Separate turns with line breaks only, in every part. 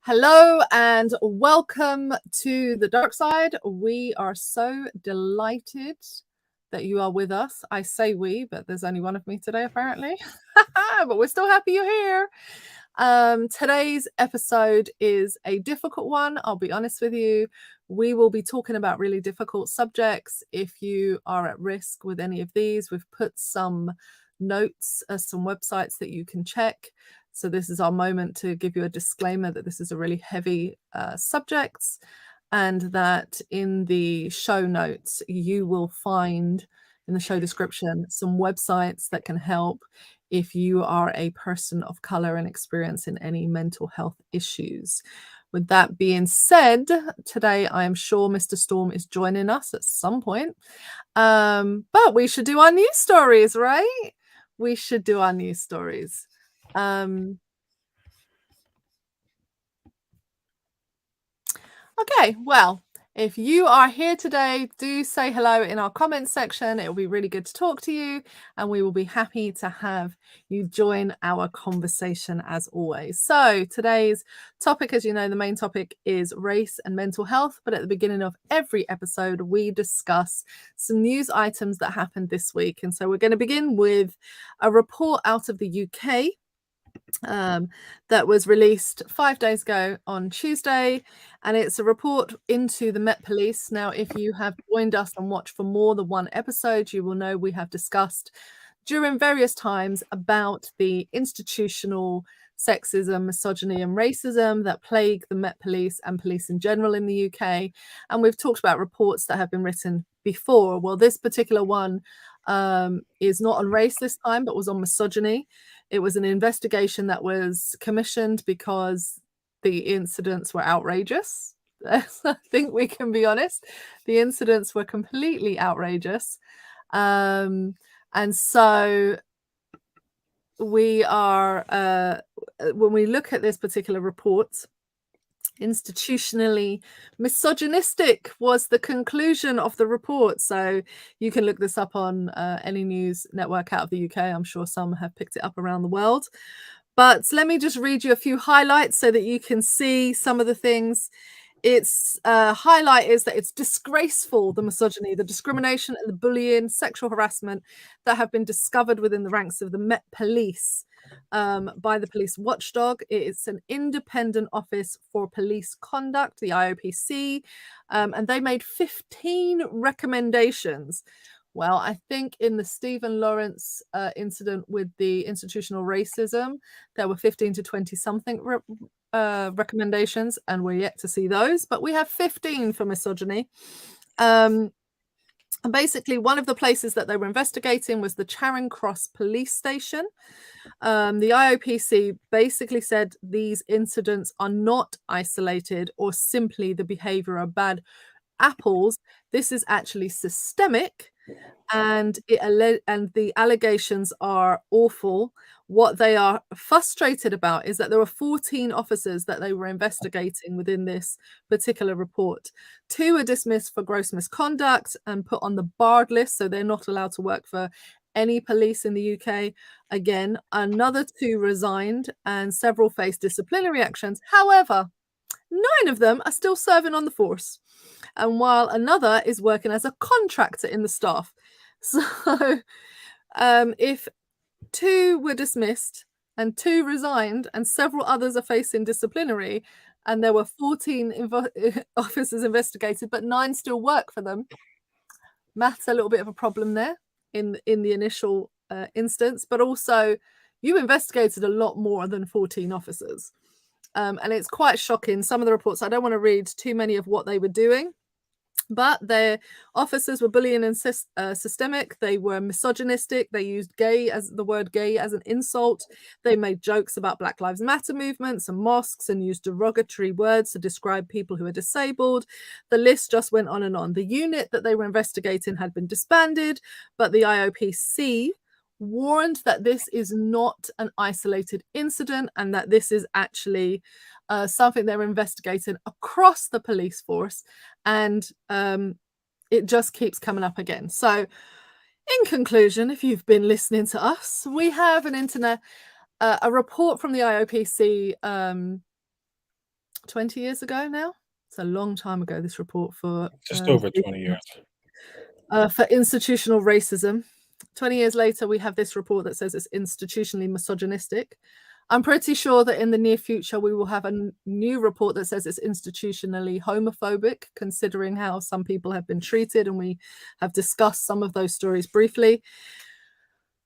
Hello and welcome to the dark side. We are so delighted that you are with us. I say we, but there's only one of me today, apparently. But we're still happy you're here. Today's episode is a difficult one. I'll be honest with you. We will be talking about really difficult subjects. If you are at risk with any of these, we've put some notes, some websites that you can check. So this is our moment to give you a disclaimer that this is a really heavy subject, and that in the show notes you will find in the show description some websites that can help if you are a person of color and experiencing any mental health issues. With that being said, today I am sure Mr. Storm is joining us at some point. But we should do our news stories, right? We should do our news stories. Okay, well, if you are here today, do say hello in our comments section. It will be really good to talk to you, and we will be happy to have you join our conversation as always. So today's topic, as you know, the main topic is race and mental health. But at the beginning of every episode, we discuss some news items that happened this week. And so we're going to begin with a report out of the UK that was released 5 days ago on Tuesday, and it's a report into the Met Police. Now, if you have joined us and watched for more than one episode, you will know we have discussed during various times about the institutional sexism, misogyny and racism that plague the Met Police and police in general in the UK. And we've talked about reports that have been written before. Well, this particular one is not on race this time, but was on misogyny. It was an investigation that was commissioned because the incidents were outrageous. I think we can be honest. The incidents were completely outrageous. And so we are, when we look at this particular report, institutionally misogynistic was the conclusion of the report. So you can look this up on any news network out of the UK. I'm sure some have picked it up around the world. But let me just read you a few highlights so that you can see some of the things. Its highlight is that it's disgraceful, the misogyny, the discrimination and the bullying, sexual harassment that have been discovered within the ranks of the Met Police by the police watchdog. It's an independent office for police conduct, the IOPC, and they made 15 recommendations. Well, I think in the Stephen Lawrence incident with the institutional racism, there were 15 to 20 something recommendations, and we're yet to see those, but we have 15 for misogyny. And basically, one of the places that they were investigating was the Charing Cross police station. The IOPC basically said these incidents are not isolated or simply the behavior of bad apples. This is actually systemic, and the allegations are awful. What they are frustrated about is that there were 14 officers that they were investigating within this particular report. 2 were dismissed for gross misconduct and put on the barred list, so they're not allowed to work for any police in the UK. Again, another 2 resigned and several faced disciplinary actions. However, 9 of them are still serving on the force, and while another is working as a contractor in the staff. So if 2 were dismissed and 2 resigned and several others are facing disciplinary, and there were 14 officers investigated, but 9 still work for them, maths a little bit of a problem there in the initial instance. But also, you investigated a lot more than 14 officers. And it's quite shocking. Some of the reports, I don't want to read too many of what they were doing, but their officers were bullying and systemic. They were misogynistic. They used the word gay as an insult. They made jokes about Black Lives Matter movements and mosques and used derogatory words to describe people who are disabled. The list just went on and on. The unit that they were investigating had been disbanded, but the IOPC warned that this is not an isolated incident and that this is actually something they're investigating across the police force, and it just keeps coming up again. So in conclusion, if you've been listening to us, we have a report from the IOPC 20 years ago now? It's a long time ago, this report
Just over 20 years.
For institutional racism. 20 years later, we have this report that says it's institutionally misogynistic. I'm pretty sure that in the near future, we will have a new report that says it's institutionally homophobic, considering how some people have been treated, and we have discussed some of those stories briefly.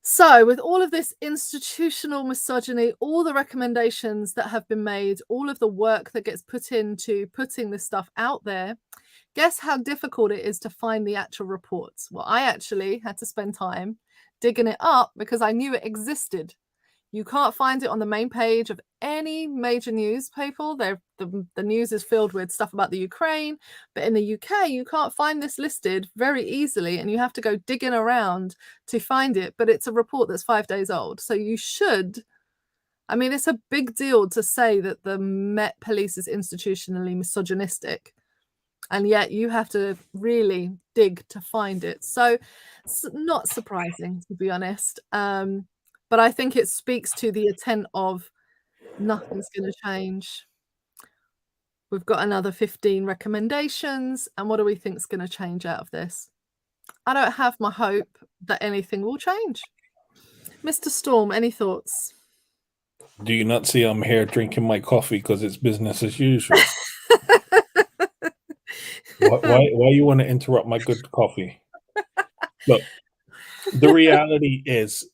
So, with all of this institutional misogyny, all the recommendations that have been made, all of the work that gets put into putting this stuff out there, guess how difficult it is to find the actual reports? Well, I actually had to spend time digging it up because I knew it existed. You can't find it on the main page of any major newspaper. The news is filled with stuff about the Ukraine, but in the UK, you can't find this listed very easily, and you have to go digging around to find it. But it's a report that's 5 days old, so you should. I mean, it's a big deal to say that the Met Police is institutionally misogynistic, and yet you have to really dig to find it. So it's not surprising, to be honest. But I think it speaks to the intent of nothing's going to change. We've got another 15 recommendations, and what do we think is going to change out of this? I don't have my hope that anything will change. Mr. Storm, any thoughts?
Do you not see I'm here drinking my coffee because it's business as usual? Why you want to interrupt my good coffee? Look, the reality is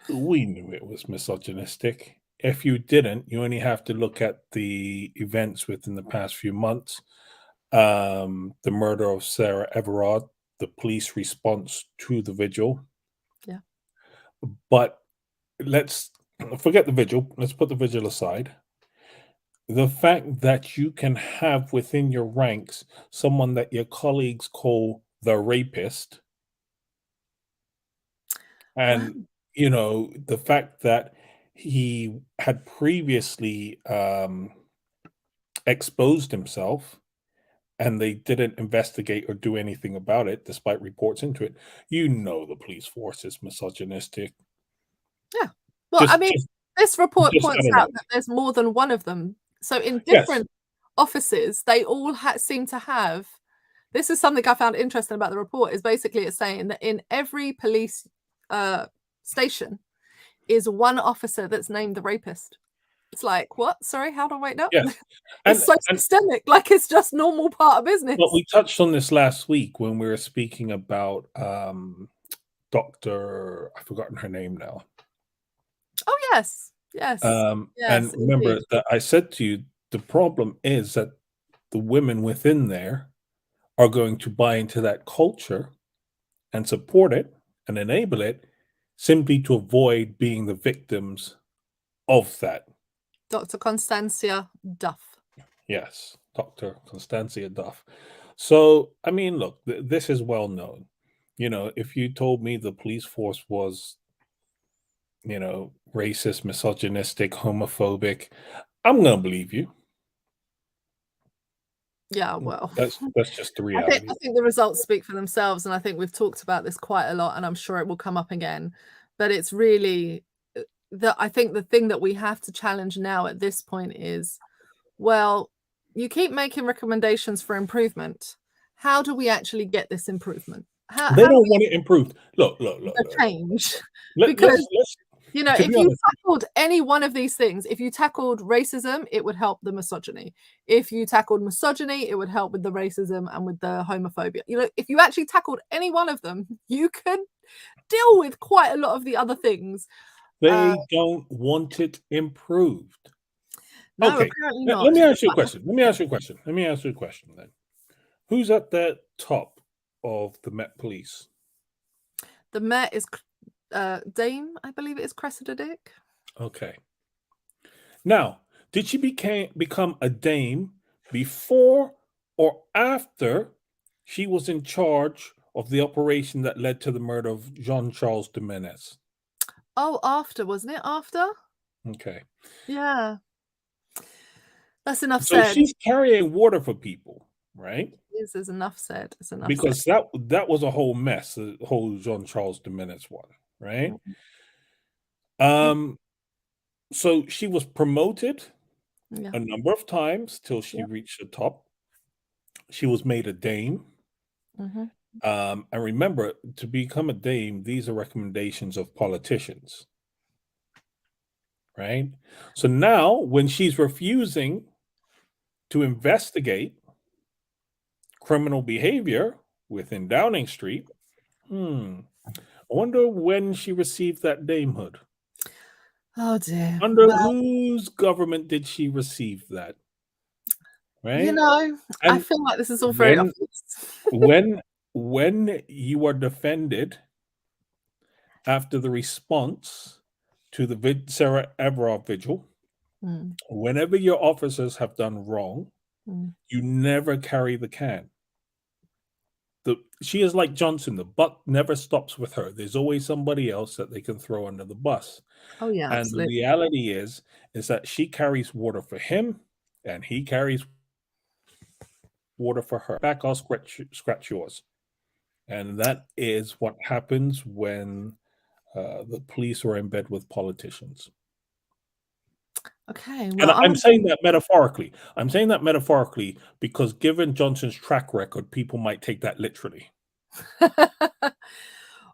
we knew it was misogynistic. If you didn't, you only have to look at the events within the past few months. The murder of Sarah Everard, the police response to the vigil.
Yeah.
But let's forget the vigil. Let's put the vigil aside. The fact that you can have within your ranks someone that your colleagues call the rapist, and the fact that he had previously exposed himself and they didn't investigate or do anything about it despite reports into it, the police force is misogynistic.
Yeah. Well, I mean, this report points out that there's more than one of them. So in different offices, they all seem to have. This is something I found interesting about the report, is basically it's saying that in every police station is one officer that's named the rapist. It's like, what? Sorry, how do I wait up?
Yes.
It's so systemic, like it's just normal part of business.
Well, we touched on this last week when we were speaking about Dr. I've forgotten her name now.
Oh, yes. Yes.
And remember that I said to you, the problem is that the women within there are going to buy into that culture and support it and enable it simply to avoid being the victims of that.
Dr. Constancia Duff.
Yes, Dr. Constancia Duff. So, I mean, look, this is well known. If you told me the police force was, racist, misogynistic, homophobic, I'm going to believe you.
Yeah, well,
that's just the reality.
I think the results speak for themselves, and I think we've talked about this quite a lot, and I'm sure it will come up again. But it's really I think the thing that we have to challenge now at this point is, well, you keep making recommendations for improvement. How do we actually get this improvement?
They don't want it improved. Look.
Change.
Because
if you tackled any one of these things, if you tackled racism, it would help the misogyny. If you tackled misogyny, it would help with the racism and with the homophobia. If you actually tackled any one of them, you could deal with quite a lot of the other things.
They don't want it improved.
No,
okay,
apparently not.
Let me ask you a question then. Who's at the top of the Met Police?
The Met is Dame, I believe it is Cressida Dick.
Okay. Now, did she become a dame before or after she was in charge of the operation that led to the murder of Jean-Charles Jimenez?
Oh, after, wasn't it? After?
Okay.
Yeah. That's enough said.
So she's carrying water for people, right?
There's enough said. It's enough
because
said.
that was a whole mess, the whole Jean-Charles Jimenez one, right?
Mm-hmm.
So she was promoted
Yeah.
a number of times till she
Yeah.
reached the top. She was made a dame.
Hmm.
And remember, to become a dame, these are recommendations of politicians, right? So now, when she's refusing to investigate criminal behavior within Downing Street, I wonder when she received that damehood.
Oh dear.
Under
Well,
whose government did she receive that? Right?
I
And
feel like this is all very
when
obvious.
when when you are defended after the response to the Sarah Everard vigil,
Mm,
whenever your officers have done wrong,
mm.
you never carry the can. She is like Johnson. The buck never stops with her. There's always somebody else that they can throw under the bus.
Oh yeah,
And the
absolutely.
reality is that she carries water for him, and he carries water for her. Back, I'll scratch yours. And that is what happens when the police are in bed with politicians.
Okay.
And
Well,
I'm saying that metaphorically. I'm saying that metaphorically because given Johnson's track record, people might take that literally.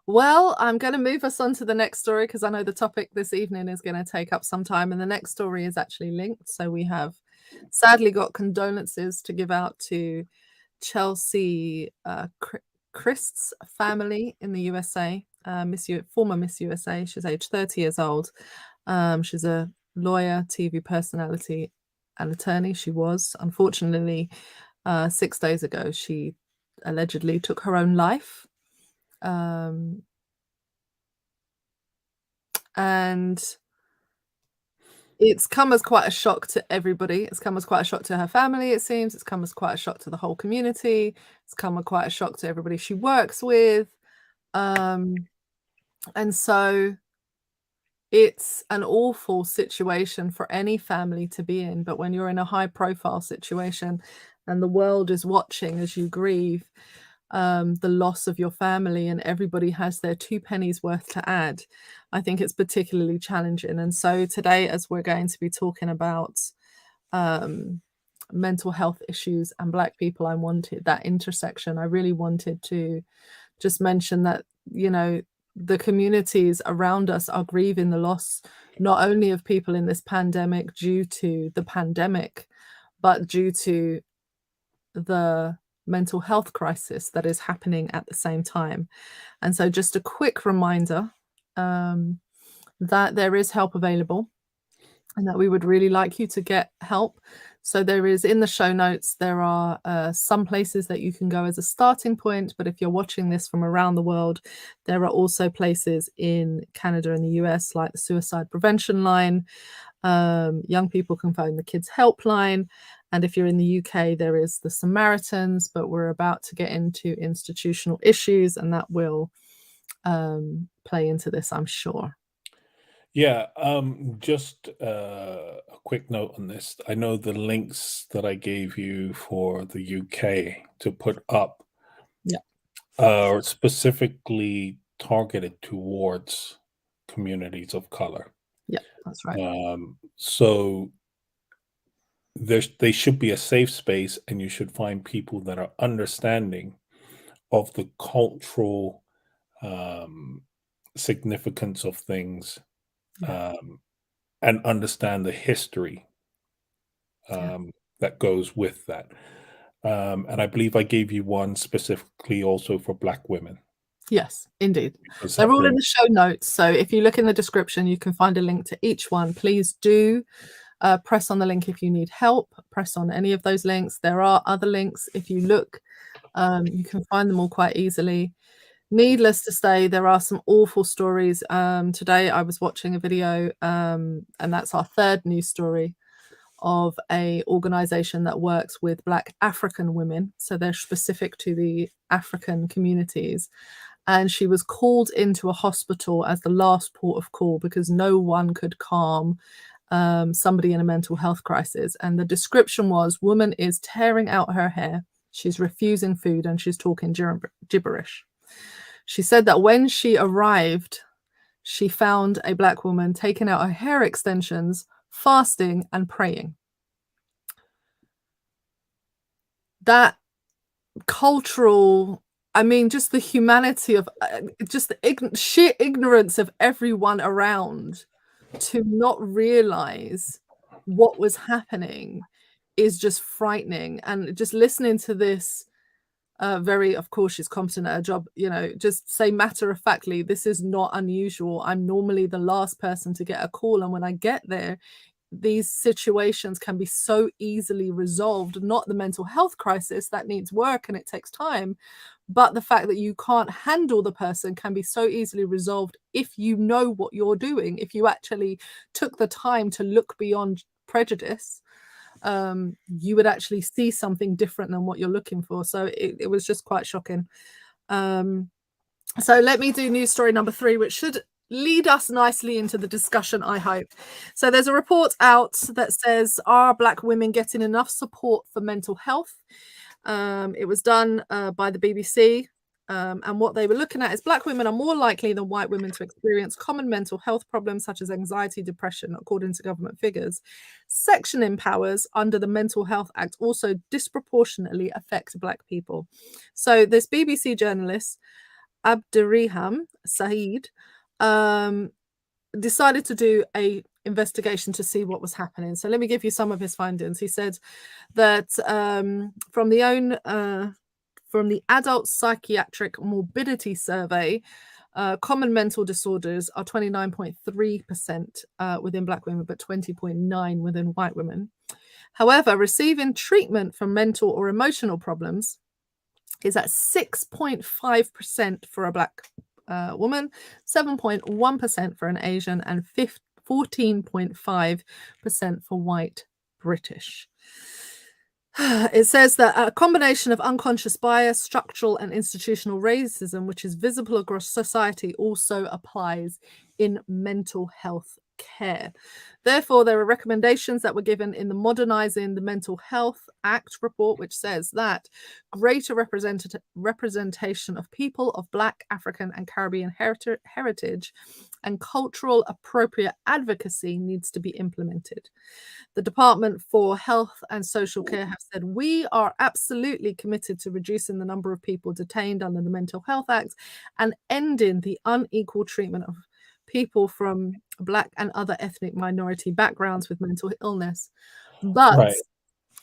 well, I'm going to move us on to the next story because I know the topic this evening is going to take up some time, and the next story is actually linked. So we have sadly got condolences to give out to Chelsea Christ's family in the USA, former Miss USA. She's aged 30 years old. She's a lawyer, TV personality, and attorney. She was. Unfortunately, 6 days ago, she allegedly took her own life. And it's come as quite a shock to everybody. It's come as quite a shock to her family, it seems. It's come as quite a shock to the whole community. It's come as quite a shock to everybody she works with. And so it's an awful situation for any family to be in. But when you're in a high profile situation and the world is watching as you grieve the loss of your family and everybody has their two pennies worth to add, I think it's particularly challenging. And so today, as we're going to be talking about mental health issues and Black people, I wanted that intersection. I really wanted to just mention that, the communities around us are grieving the loss not only of people in this pandemic due to the pandemic, but due to the mental health crisis that is happening at the same time. And so just a quick reminder that there is help available and that we would really like you to get help. So there is, in the show notes, there are some places that you can go as a starting point. But if you're watching this from around the world, there are also places in Canada and the US, like the Suicide Prevention Line. Young people can phone the Kids Helpline. And if you're in the UK, there is the Samaritans, but we're about to get into institutional issues, and that will play into this, I'm sure.
Yeah, just a quick note on this. I know the links that I gave you for the UK to put up
Yeah.
are specifically targeted towards communities of color.
Yeah, that's right.
So they should be a safe space, and you should find people that are understanding of the cultural significance of things,
Yeah.
and understand the history
Yeah.
that goes with that. And I believe I gave you one specifically also for Black women.
Yes, indeed.
Because
They're all in
heparin,
the show notes. So if you look in the description, you can find a link to each one. Please do press on the link if you need help. Press on any of those links. There are other links. If you look, you can find them all quite easily. Needless to say, there are some awful stories. Today I was watching a video, and that's our third news story, of a organization that works with Black African women. So they're specific to the African communities. And she was called into a hospital as the last port of call because no one could calm somebody in a mental health crisis. And the description was, woman is tearing out her hair, she's refusing food, and she's talking gibberish. She said that when she arrived, she found a Black woman taking out her hair extensions, fasting and praying. that cultural, I mean, just the humanity of just the sheer ignorance of everyone around to not realize what was happening is just frightening. And just listening to this, very, of course, she's competent at her job, you know, just say matter of factly, this is not unusual. I'm normally the last person to get a call. And when I get there, these situations can be so easily resolved, not the mental health crisis that needs work and it takes time, but the fact that you can't handle the person can be so easily resolved if you know what you're doing, if you actually took the time to look beyond prejudice. You would actually see something different than what you're looking for. So it was just quite shocking. So let me do news story number 3, which should lead us nicely into the discussion, I hope. So there's a report out that says, are Black women getting enough support for mental health? It was done by the BBC. And what they were looking at is Black women are more likely than white women to experience common mental health problems such as anxiety, depression, according to government figures. Section powers under the Mental Health Act also disproportionately affect Black people. So this BBC journalist, Abdirham Saeed, decided to do a investigation to see what was happening. So let me give you some of his findings. He said that from the Adult Psychiatric Morbidity Survey, common mental disorders are 29.3% within Black women, but 20.9% within white women. However, receiving treatment for mental or emotional problems is at 6.5% for a Black woman, 7.1% for an Asian, and 14.5% for white British. It says that a combination of unconscious bias, structural and institutional racism, which is visible across society, also applies in mental health care. Therefore, there are recommendations that were given in the Modernising the Mental Health Act report, which says that greater representation of people of Black, African and Caribbean heritage and cultural appropriate advocacy needs to be implemented. The Department for Health and Social Care have said, we are absolutely committed to reducing the number of people detained under the Mental Health Act and ending the unequal treatment of people from Black and other ethnic minority backgrounds with mental illness. But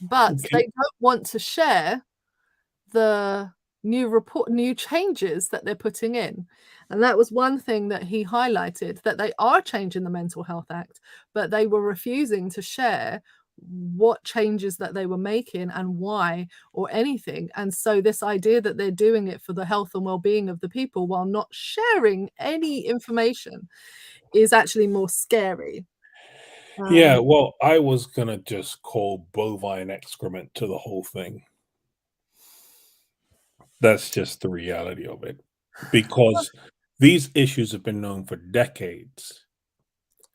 they don't want to share the new changes that they're putting in. And that was one thing that he highlighted, that they are changing the Mental Health Act, but they were refusing to share what changes that they were making and why or anything. And so this idea that they're doing it for the health and well-being of the people while not sharing any information is actually more scary.
Yeah, well, I was gonna just call bovine excrement to the whole thing. That's just the reality of it, because these issues have been known for decades,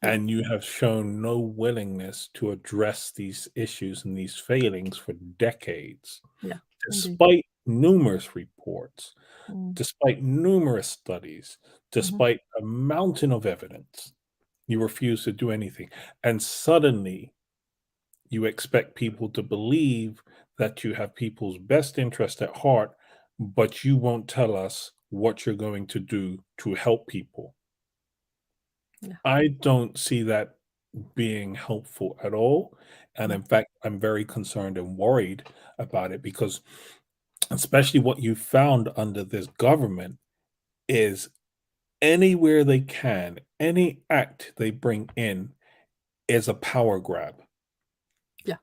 Yeah.
and you have shown no willingness to address these issues and these failings for decades,
Yeah, indeed.
despite numerous reports,
Mm.
despite numerous studies,
Mhm.
despite a mountain of evidence. You refuse to do anything, and suddenly you expect people to believe that you have people's best interest at heart, but you won't tell us what you're going to do to help people.
Yeah.
I don't see that being helpful at all. And
No.
in fact, I'm very concerned and worried about it because, especially what you found under this government, is anywhere they can, any act they bring in is a power grab.
Yeah.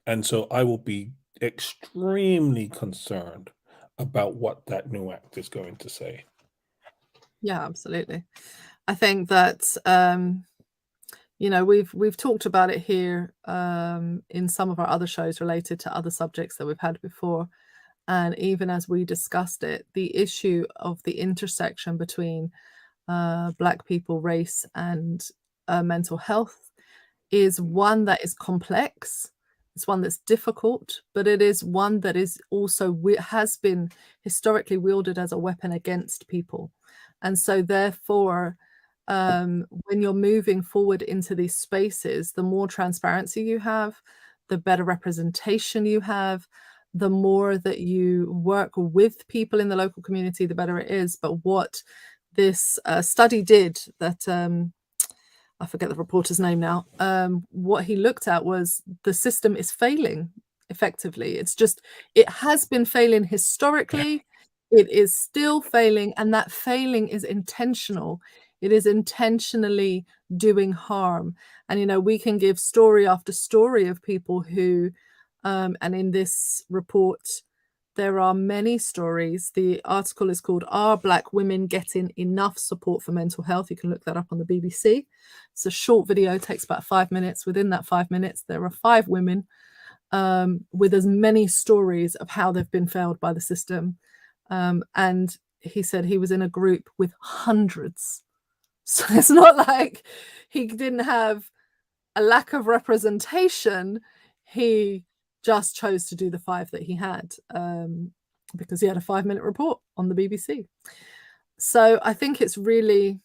And so I will be extremely concerned about what that new act is going to say.
Yeah, absolutely. I think that we've talked about it here in some of our other shows related to other subjects that we've had before. And even as we discussed it, the issue of the intersection between Black people, race, and mental health is one that is complex. It's one that's difficult, but it is one that is also has been historically wielded as a weapon against people. And so therefore, when you're moving forward into these spaces, the more transparency you have, the better representation you have, the more that you work with people in the local community, the better it is. But what this study did, that I forget the reporter's name now, what he looked at was the system is failing effectively. It has been failing historically. It is still failing, and that failing is intentional. It is intentionally doing harm. And we can give story after story of people who, and in this report, there are many stories. The article is called "Are Black Women Getting Enough Support for Mental Health?" You can look that up on the BBC. It's a short video, takes about 5 minutes. Within that 5 minutes, there are 5 women with as many stories of how they've been failed by the system. And he said he was in a group with hundreds. So it's not like he didn't have a lack of representation. He just chose to do the 5 that he had because he had a 5-minute report on the BBC. So I think it's really,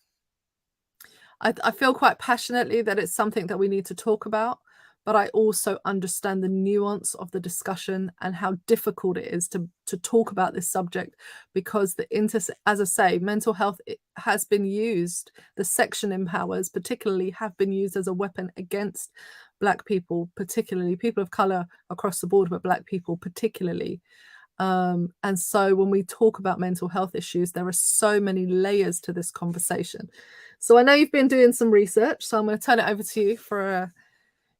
I feel quite passionately that it's something that we need to talk about, but I also understand the nuance of the discussion and how difficult it is to talk about this subject, because as I say, mental health has been used, the section in powers particularly have been used as a weapon against Black people, particularly people of color across the board, but Black people particularly. And so when we talk about mental health issues, there are so many layers to this conversation. So I know you've been doing some research, so I'm going to turn it over to you for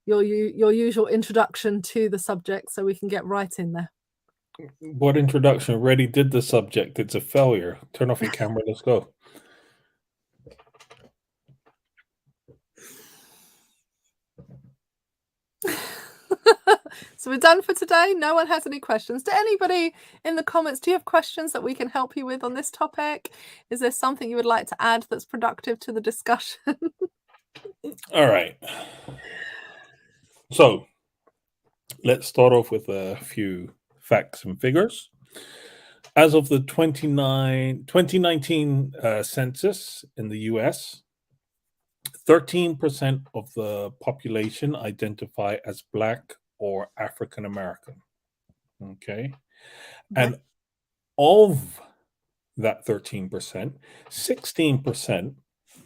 your usual introduction to the subject so we can get right in there.
What introduction? Already did the subject. It's a failure. Turn off your camera. Let's go.
So we're done for today. No one has any questions. Do anybody in the comments, do you have questions that we can help you with on this topic? Is there something you would like to add that's productive to the discussion?
All right. So let's start off with a few facts and figures. As of the 2019 census in the US, 13% of the population identify as Black or African American. Okay. And of that 13%, 16%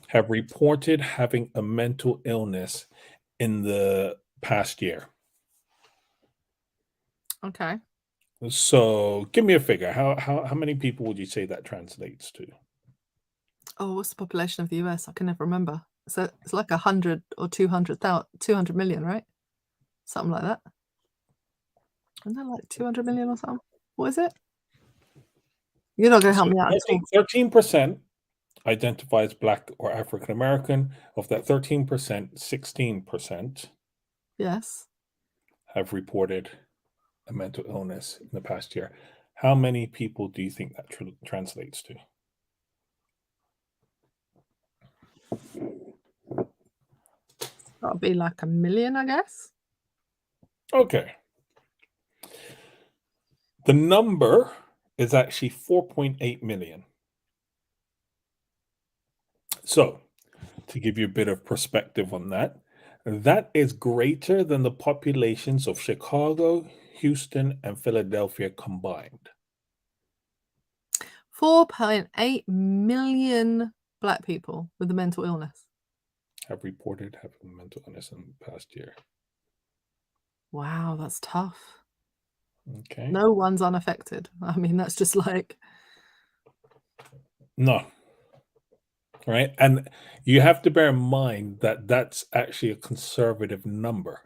have reported having a mental illness in the past year.
Okay.
So give me a figure. How many people would you say that translates to?
Oh, what's the population of the US? I can never remember. So it's like 100 or 200 million, right? Something like that. Isn't that like 200 million or something? What is it? You're not going to help me out at all.
13% identify as Black or African American. Of that 13%, 16%
Yes.
have reported a mental illness in the past year. How many people do you think that translates to?
That'll be like 1 million, I guess.
Okay. The number is actually 4.8 million. So, to give you a bit of perspective on that, that is greater than the populations of Chicago, Houston, and Philadelphia combined.
4.8 million Black people with a mental illness
have reported having mental illness in the past year.
Wow, that's tough.
Okay.
No one's unaffected. I mean, that's just like...
No. Right? And you have to bear in mind that that's actually a conservative number.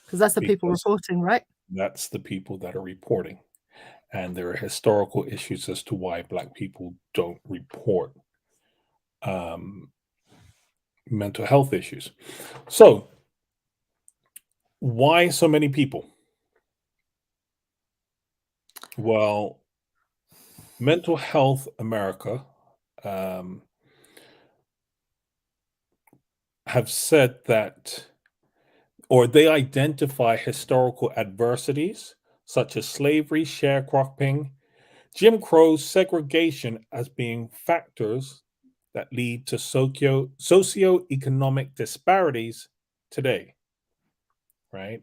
Because that's the people reporting, right?
That's the people that are reporting. And there are historical issues as to why Black people don't report mental health issues. So, why so many people? Well, Mental Health America have said that, or they identify historical adversities such as slavery, sharecropping, Jim Crow, segregation as being factors that lead to socioeconomic disparities today, right?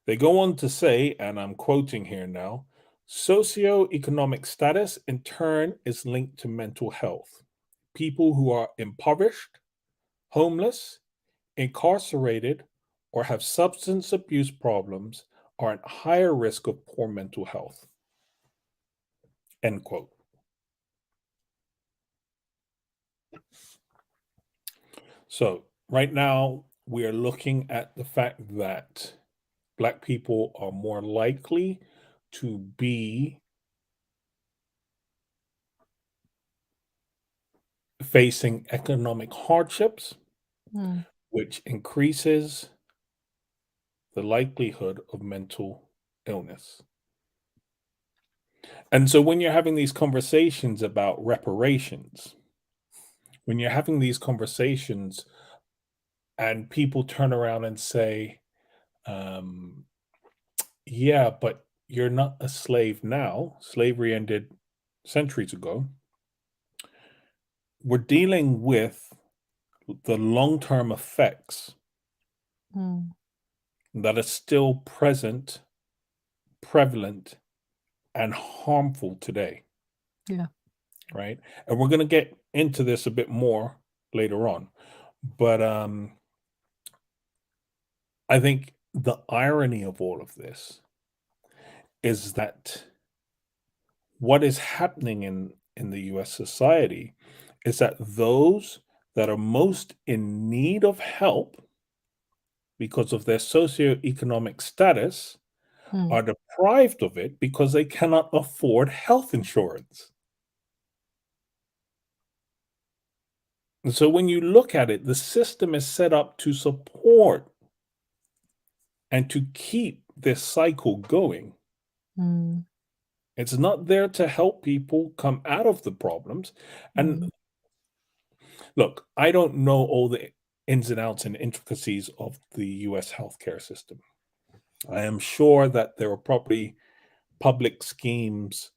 They go on to say, and I'm quoting here now, socioeconomic status in turn is linked to mental health. People who are impoverished, homeless, incarcerated, or have substance abuse problems are at higher risk of poor mental health. End quote. So, right now, we are looking at the fact that Black people are more likely to be facing economic hardships,
Mm.
which increases the likelihood of mental illness. And so when you're having these conversations about reparations, when you're having these conversations and people turn around and say, um, yeah, but you're not a slave now, slavery ended centuries ago. We're dealing with the long term effects
Mm.
that are still present, prevalent, and harmful today,
Yeah.
right? And we're going to get into this a bit more later on. But I think the irony of all of this is that what is happening in the US society is that those that are most in need of help because of their socioeconomic status
Mm.
are deprived of it because they cannot afford health insurance. And so when you look at it, the system is set up to support and to keep this cycle going.
Mm.
It's not there to help people come out of the problems. And
Mm.
look, I don't know all the ins and outs and intricacies of the US healthcare system. I am sure that there are probably public schemes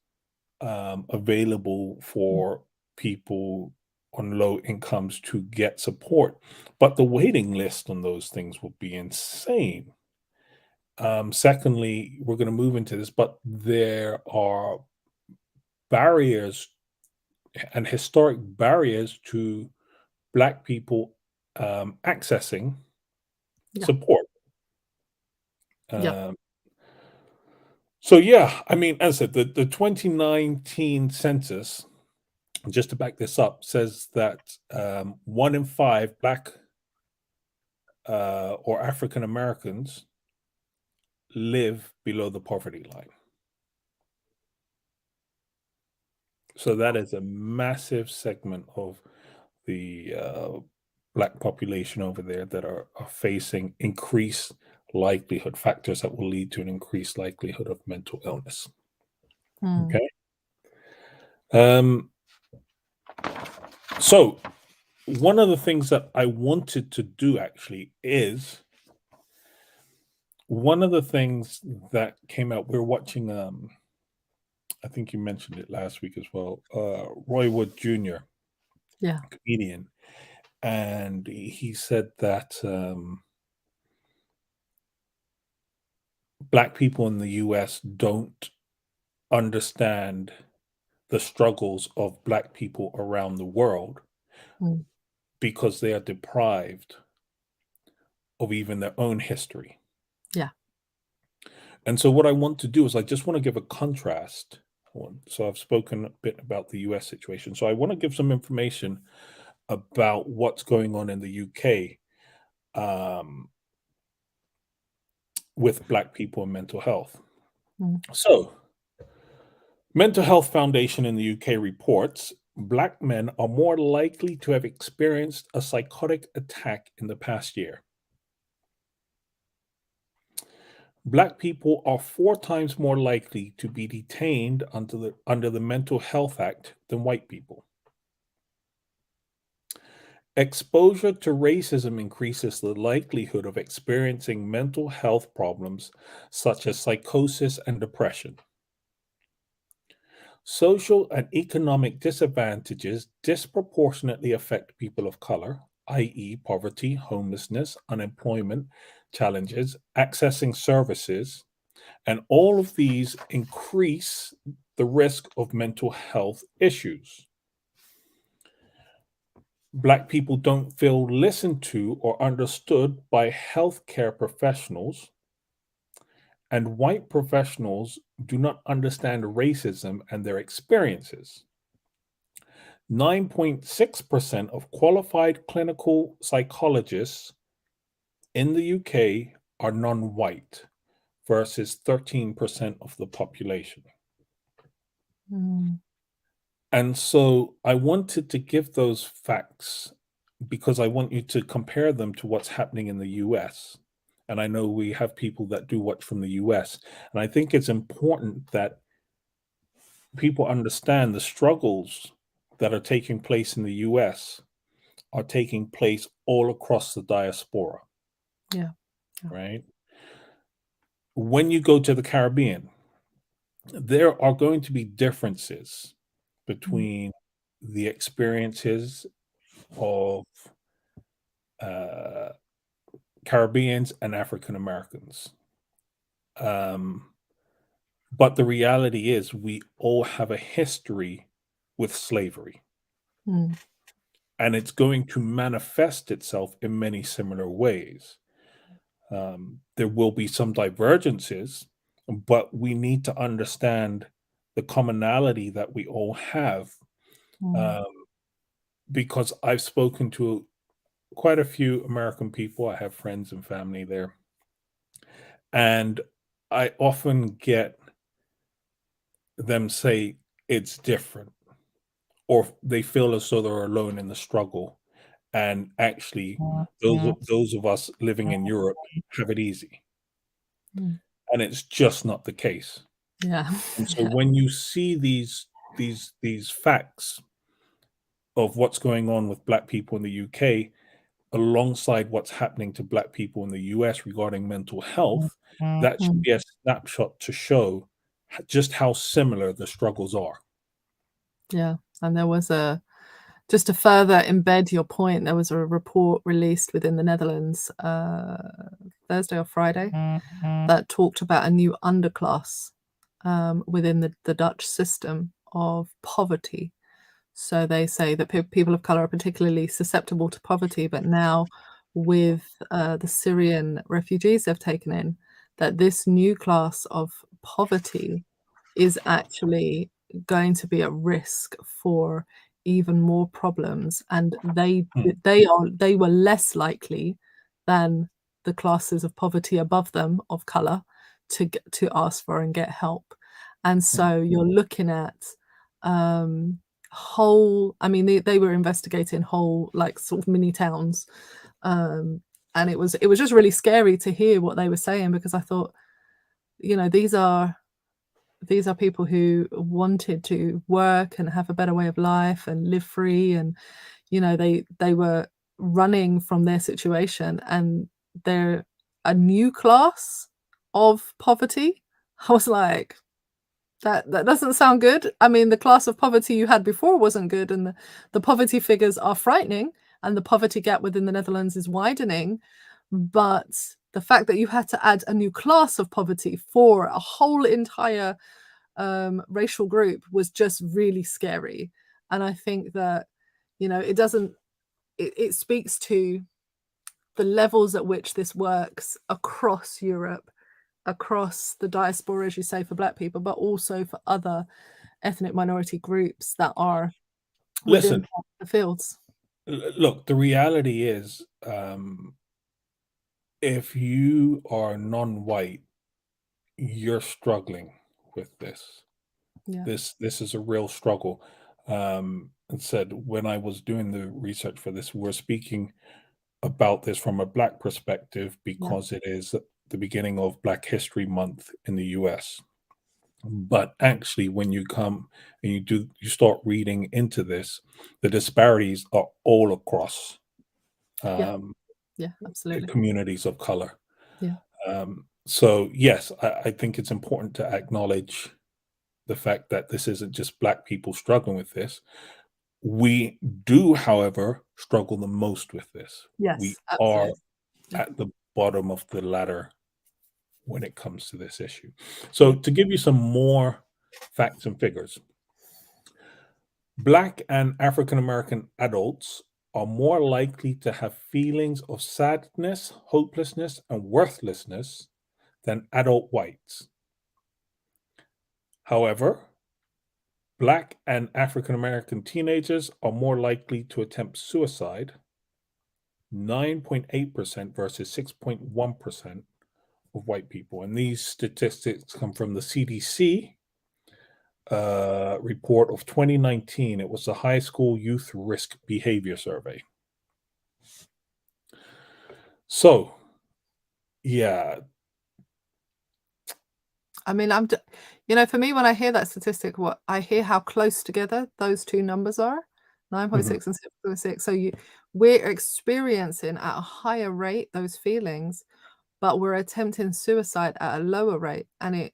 available
Mm.
for people on low incomes to get support, but the waiting list on those things will be insane. Secondly, we're going to move into this, but there are barriers and historic barriers to Black people accessing
Yeah.
support.
Yeah.
Um, so, yeah, I mean, as I said, the 2019 census, just to back this up, says that 1 in 5 Black or African Americans live below the poverty line. So that is a massive segment of the Black population over there that are facing increased likelihood factors that will lead to an increased likelihood of mental illness.
Mm.
Okay. Um, so one of the things that I wanted to do actually is one of the things that came out. We're watching. I think you mentioned it last week as well. Roy Wood Jr.,
Yeah.
comedian, and he said that Black people in the US don't understand the struggles of Black people around the world
Mm.
because they are deprived of even their own history.
Yeah.
And so, what I want to do is, I just want to give a contrast. So, I've spoken a bit about the US situation. So, I want to give some information about what's going on in the UK with Black people and mental health.
Mm.
So, Mental Health Foundation in the UK reports Black men are more likely to have experienced a psychotic attack in the past year. Black people are 4 times more likely to be detained under the Mental Health Act than white people. Exposure to racism increases the likelihood of experiencing mental health problems such as psychosis and depression. Social and economic disadvantages disproportionately affect people of color, i.e., poverty, homelessness, unemployment, challenges, accessing services, and all of these increase the risk of mental health issues. Black people don't feel listened to or understood by healthcare professionals, and white professionals do not understand racism and their experiences. 9.6% of qualified clinical psychologists in the UK are non white versus 13% of the population.
Mm.
And so I wanted to give those facts because I want you to compare them to what's happening in the US. And I know we have people that do watch from the US. And I think it's important that people understand the struggles that are taking place in the US are taking place all across the diaspora,
Yeah. Yeah.
right? When you go to the Caribbean, there are going to be differences
Mm.
between the experiences of Caribbeans and African Americans. But the reality is, we all have a history with slavery,
Mm.
and it's going to manifest itself in many similar ways. There will be some divergences, but we need to understand the commonality that we all have.
Mm.
Um, because I've spoken to quite a few American people, I have friends and family there, and I often get them say it's different, or they feel as though they're alone in the struggle. And actually, those of us living in Europe have it easy,
Mm.
and it's just not the case.
Yeah.
And so
Yeah.
when you see these facts of what's going on with Black people in the UK, alongside what's happening to Black people in the US regarding mental health, that should
Mm.
be a snapshot to show just how similar the struggles are.
Yeah. And there was just to further embed your point, there was a report released within the Netherlands Thursday or Friday that talked about a new underclass within the Dutch system of poverty. So they say that people of color are particularly susceptible to poverty, but now with the Syrian refugees they've taken in, that this new class of poverty is actually going to be at risk for even more problems, and
Mm,
they were less likely than the classes of poverty above them of color to ask for and get help. And
mm,
so you're looking at whole, I mean, they were investigating whole like sort of mini towns, and it was just really scary to hear what they were saying, because I thought, you know, these are people who wanted to work and have a better way of life and live free, and you know, they were running from their situation, and they're a new class of poverty. I was like, that doesn't sound good. I mean, the class of poverty you had before wasn't good, and the poverty figures are frightening, and the poverty gap within the Netherlands is widening. But the fact that you had to add a new class of poverty for a whole entire racial group was just really scary. And I think that, you know, it speaks to the levels at which this works across Europe, across the diaspora, as you say, for Black people, but also for other ethnic minority groups that are within
listen,
the fields.
look, the reality is, if you are non-white, you're struggling with this.
Yeah.
This is a real struggle. And said when I was doing the research for this, we're speaking about this from a Black perspective
Yeah.
because it is the beginning of Black History Month in the US. But actually, when you come and you start reading into this, the disparities are all across
Yeah.
um,
Yeah. Absolutely.
communities of color.
Yeah.
So yes, I think it's important to acknowledge the fact that this isn't just Black people struggling with this. We do, however, struggle the most with this. We
Yes.
are
Absolutely. Yeah.
at the bottom of the ladder when it comes to this issue. So, to give you some more facts and figures, Black and African American adults are more likely to have feelings of sadness, hopelessness, and worthlessness than adult whites. However, Black and African American teenagers are more likely to attempt suicide, 9.8% versus 6.1% of white people. And these statistics come from the CDC report of 2019. It was the High School Youth Risk Behavior Survey. So, yeah,
I mean, for me, when I hear that statistic, what I hear how close together those two numbers are, 9.6 and 6.6. So we're experiencing at a higher rate those feelings, but we're attempting suicide at a lower rate. And it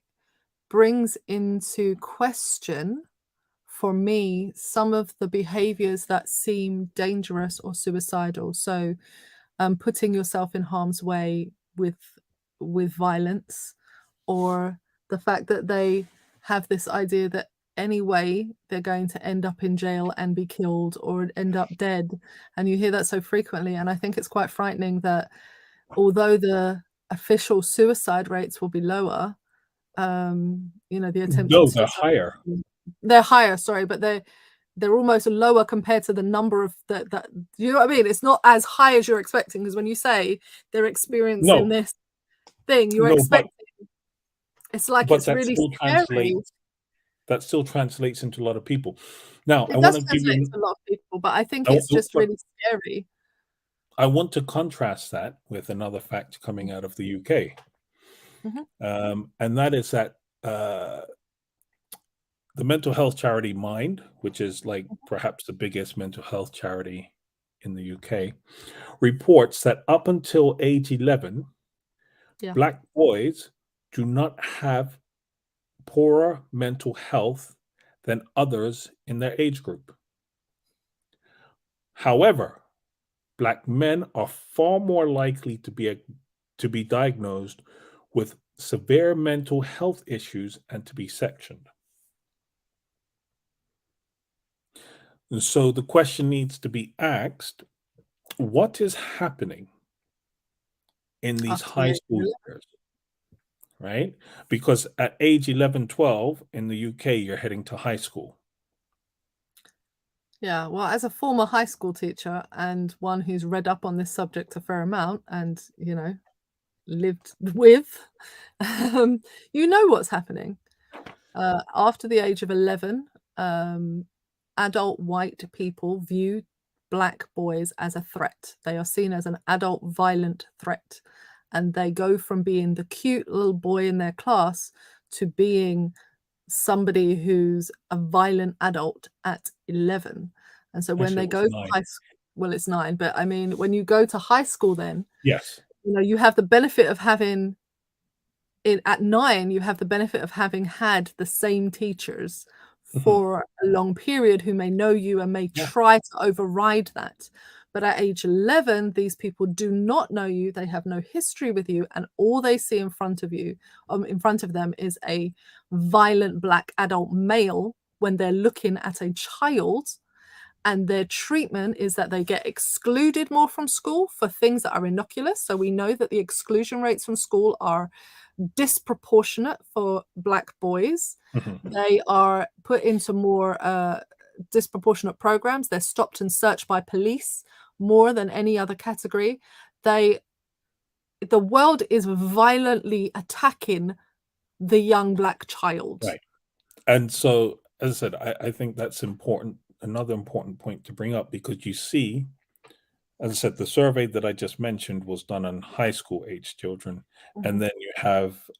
brings into question, for me, some of the behaviors that seem dangerous or suicidal. So putting yourself in harm's way with violence, or the fact that they have this idea that anyway they're going to end up in jail and be killed or end up dead. And you hear that so frequently, and I think it's quite frightening that although the official suicide rates will be lower, the attempted
no, they're
suicide,
higher.
they're higher, sorry, but they're almost lower compared to the number of that you know what I mean? It's not as high as you're expecting, because when you say they're experiencing
No,
this thing, you're
no,
expecting, it's like
but
it's really scary.
that still translates into a lot of people. Now, I
It
want
does
to give
translate
you
to a lot of people, but I think
I
it's
w
just
but
really scary.
I want to contrast that with another fact coming out of the UK,
Mhm,
and that is that, the mental health charity Mind, which is, like, perhaps the biggest mental health charity in the UK, reports that up until age 11,
yeah.
Black boys do not have poorer mental health than others in their age group. However, Black men are far more likely to be diagnosed with severe mental health issues and to be sectioned. And so the question needs to be asked, what is happening in these
After the
high
age of
school
11.
years, right? Because at age 11, 12 in the UK, you're heading to high school.
Yeah, well, as a former high school teacher and one who's read up on this subject a fair amount and, lived with, you know what's happening. After the age of 11, um, adult white people view Black boys as a threat. They are seen as an adult violent threat, and they go from being the cute little boy in their class to being somebody who's a violent adult at 11. And so when
Actually,
they
it was
go to
9.
high school, well, it's 9, but I mean, when you go to high school then,
Yes.
you have the benefit of having at 9, you have the benefit of having had the same teachers
Mhm.
for a long period who may know you and may
Yeah.
try to override that. But at age 11, these people do not know you, they have no history with you, and all they see in front of them is a violent Black adult male when they're looking at a child, and their treatment is that they get excluded more from school for things that are innocuous. So we know that the exclusion rates from school are disproportionate for Black boys.
Mhm.
They are put into more disproportionate programs. They're stopped and searched by police more than any other category. The world is violently attacking the young Black child.
Right. And so, as I said, I think that's important. Another important point to bring up, because you see, as I said, the survey that I just mentioned was done on high school age children, and
Mhm,
then you have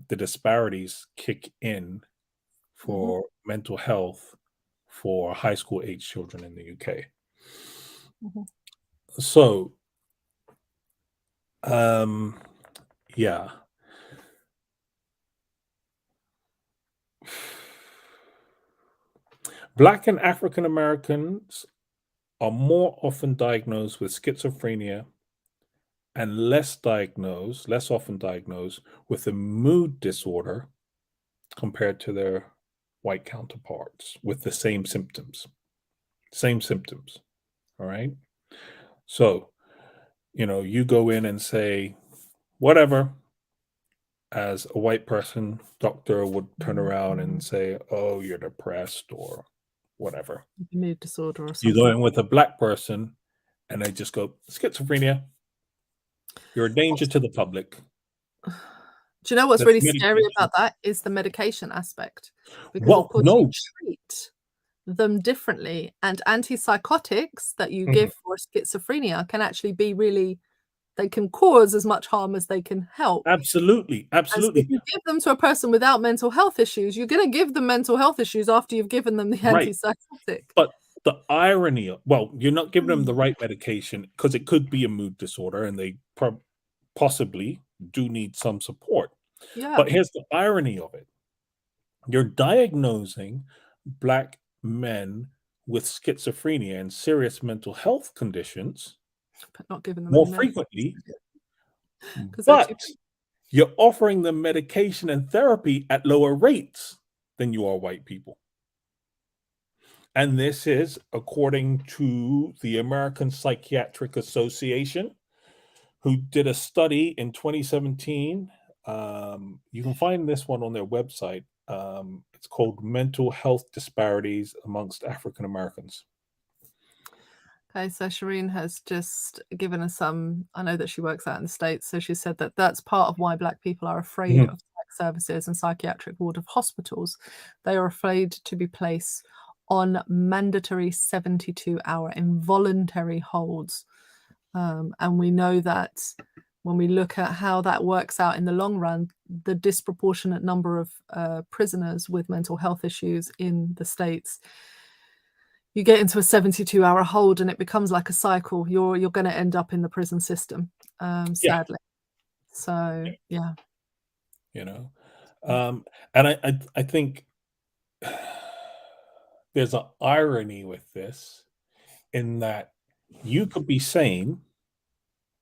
the disparities kick in
mhm,
for mental health for high school age children in the UK.
mhm.
So, um, yeah. Black and African Americans are more often diagnosed with schizophrenia and less often diagnosed with a mood disorder compared to their white counterparts with the same symptoms. Same symptoms. All right. So, you go in and say, whatever, as a white person, doctor would turn around and say, oh, you're depressed or whatever.
Mood disorder or
You go
something.
in with a black person and they just go, schizophrenia. You're a danger to the public.
Do you know what's
That's
really scary
medication.
about that is the medication aspect, because of
Well,
course you
no.
treat them differently, and antipsychotics that you
Mhm.
give for schizophrenia can actually be really, they can cause as much harm as they can help.
Absolutely,
And so if
absolutely.
you give them to a person without mental health issues, you're gonna give them mental health issues after you've given them the
Right.
antipsychotic.
But the irony of, well, you're not giving them
Mm.
the right medication because it could be a mood disorder and they possibly do need some support.
Yeah,
But here's the irony of it. You're diagnosing black men with schizophrenia and serious mental health conditions
but not giving them
more
any medication
frequently,
because they're too.
but you're offering them medication and therapy at lower rates than you are white people. And this is according to the American Psychiatric Association, who did a study in 2017. You can find this one on their website. It's called Mental Health Disparities Amongst African Americans.
Okay, so Shireen has just given us some. I know that she works out in the States, so she said that that's part of why Black people are afraid
Mhm.
of psych services and psychiatric ward of hospitals. They are afraid to be placed on mandatory 72-hour involuntary holds. And we know that when we look at how that works out in the long run, the disproportionate number of prisoners with mental health issues in the States, you get into a 72-hour hold and it becomes like a cycle. You're going to end up in the prison system,
Yeah,
sadly. So yeah.
you know, and I think there's an irony with this in that you could be sane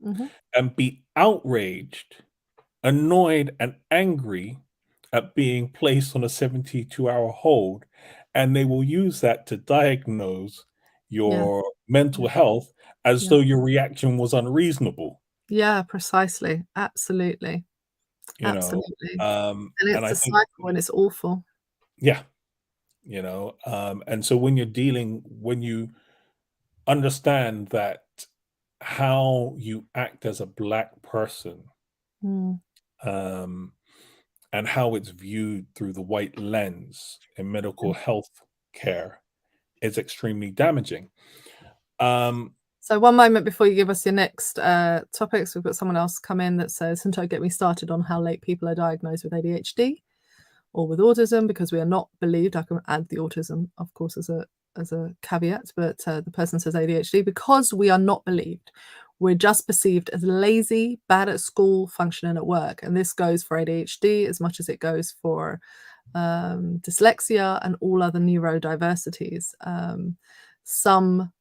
Hmm.
and be outraged, annoyed, and angry at being placed on a 72-hour hold, and they will use that to diagnose
Yeah,
your mental health as
yeah,
though your reaction was unreasonable,
yeah, precisely. Absolutely,
you know?
absolutely. And
And
it's
I
a
think,
cycle and it's awful.
yeah, and so when you understand that how you act as a black person,
Mm,
um, and how it's viewed through the white lens in medical
yeah.
health care is extremely damaging. Um,
So one moment before you give us your next topics, we've got someone else come in that says, "Don't get me started on how late people are diagnosed with ADHD or with autism, because we are not believed." I can add the autism, of course, as a caveat, but the person says ADHD because we are not believed. We're just perceived as lazy, bad at school, functioning at work, and this goes for ADHD as much as it goes for dyslexia and all other neurodiversities. Some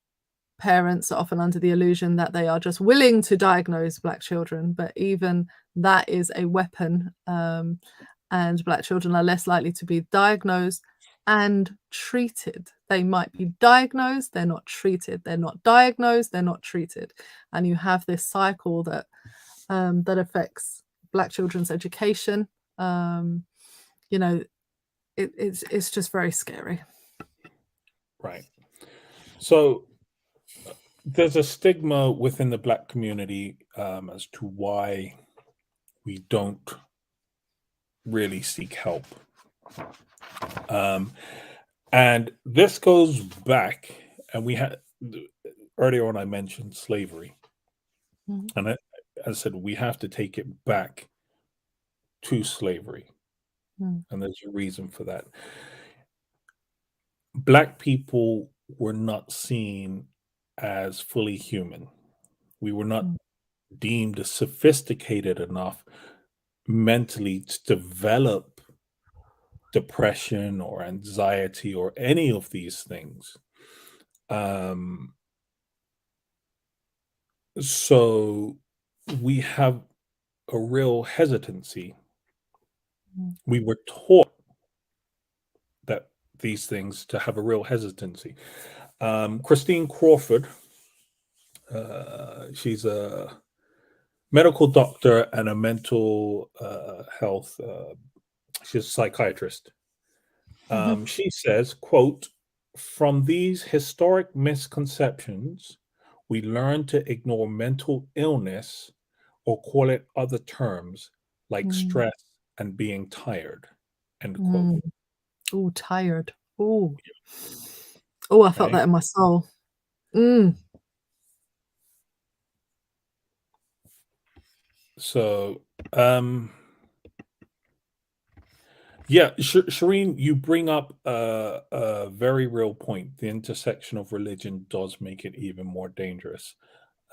parents are often under the illusion that they are just willing to diagnose Black children, but even that is a weapon, and Black children are less likely to be diagnosed and treated. They might be diagnosed, they're not treated. They're not diagnosed, they're not treated. And you have this cycle that that affects Black children's education. Um, you know, it's just very scary.
right. So there's a stigma within the black community as to why we don't really seek help. Um, and this goes back, and we had earlier on, I mentioned slavery.
Mhm.
And I said we have to take it back to slavery.
Mm,
And there's a reason for that. Black people were not seen as fully human. We were not
mm,
deemed as sophisticated enough mentally to develop depression or anxiety or any of these things. Um, so we have a real hesitancy.
Mm.
We were taught that these things to have a real hesitancy. Christine Crawford, she's a medical doctor and a mental health. She's a psychiatrist.
Mhm.
She says, "quote From these historic misconceptions, we learn to ignore mental illness or call it other terms like
Mm.
stress and being tired." End quote.
Mm. Oh, tired. Oh. Oh, I felt
Right.
that in my soul. Mm.
So, yeah, Shireen, you bring up a very real point. The intersection of religion does make it even more dangerous.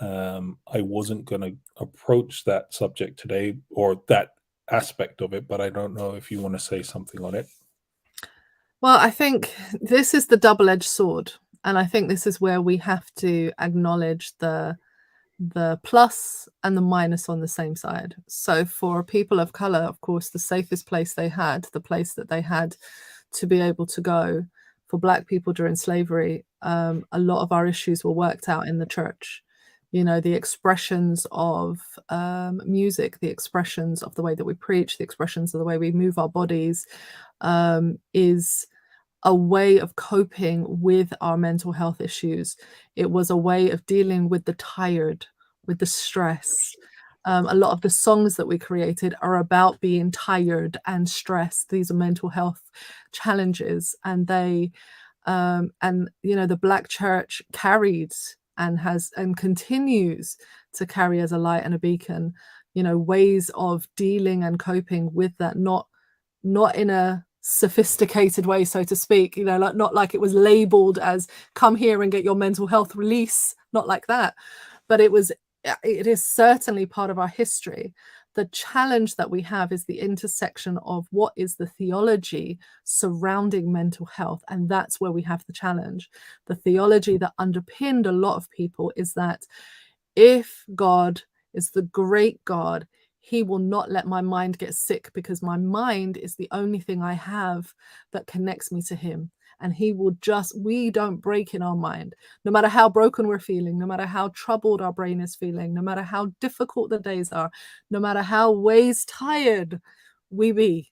I wasn't going to approach that subject today or that aspect of it, but I don't know if you want to say something on it.
Well, I think this is the double-edged sword, and I think this is where we have to acknowledge the plus and the minus on the same side. So for people of color, of course, the safest place they had, the place that they had to be able to go for Black people during slavery, a lot of our issues were worked out in the church. You know, the expressions of music, the expressions of the way that we preach, the expressions of the way we move our bodies, is a way of coping with our mental health issues. It was a way of dealing with the tired, with the stress. A lot of the songs that we created are about being tired and stressed. These are mental health challenges, and and you know, the Black church carried and has and continues to carry as a light and a beacon, you know, ways of dealing and coping with that, not in a sophisticated way, so to speak, you know, like not like it was labeled as come here and get your mental health release, not like that. But it is certainly part of our history. The challenge that we have is the intersection of what is the theology surrounding mental health. And that's where we have the challenge. The theology that underpinned a lot of people is that if God is the great God, he will not let my mind get sick because my mind is the only thing I have that connects me to him. And he will just, we don't break in our mind, no matter how broken we're feeling, no matter how troubled our brain is feeling, no matter how difficult the days are, no matter how ways tired we be,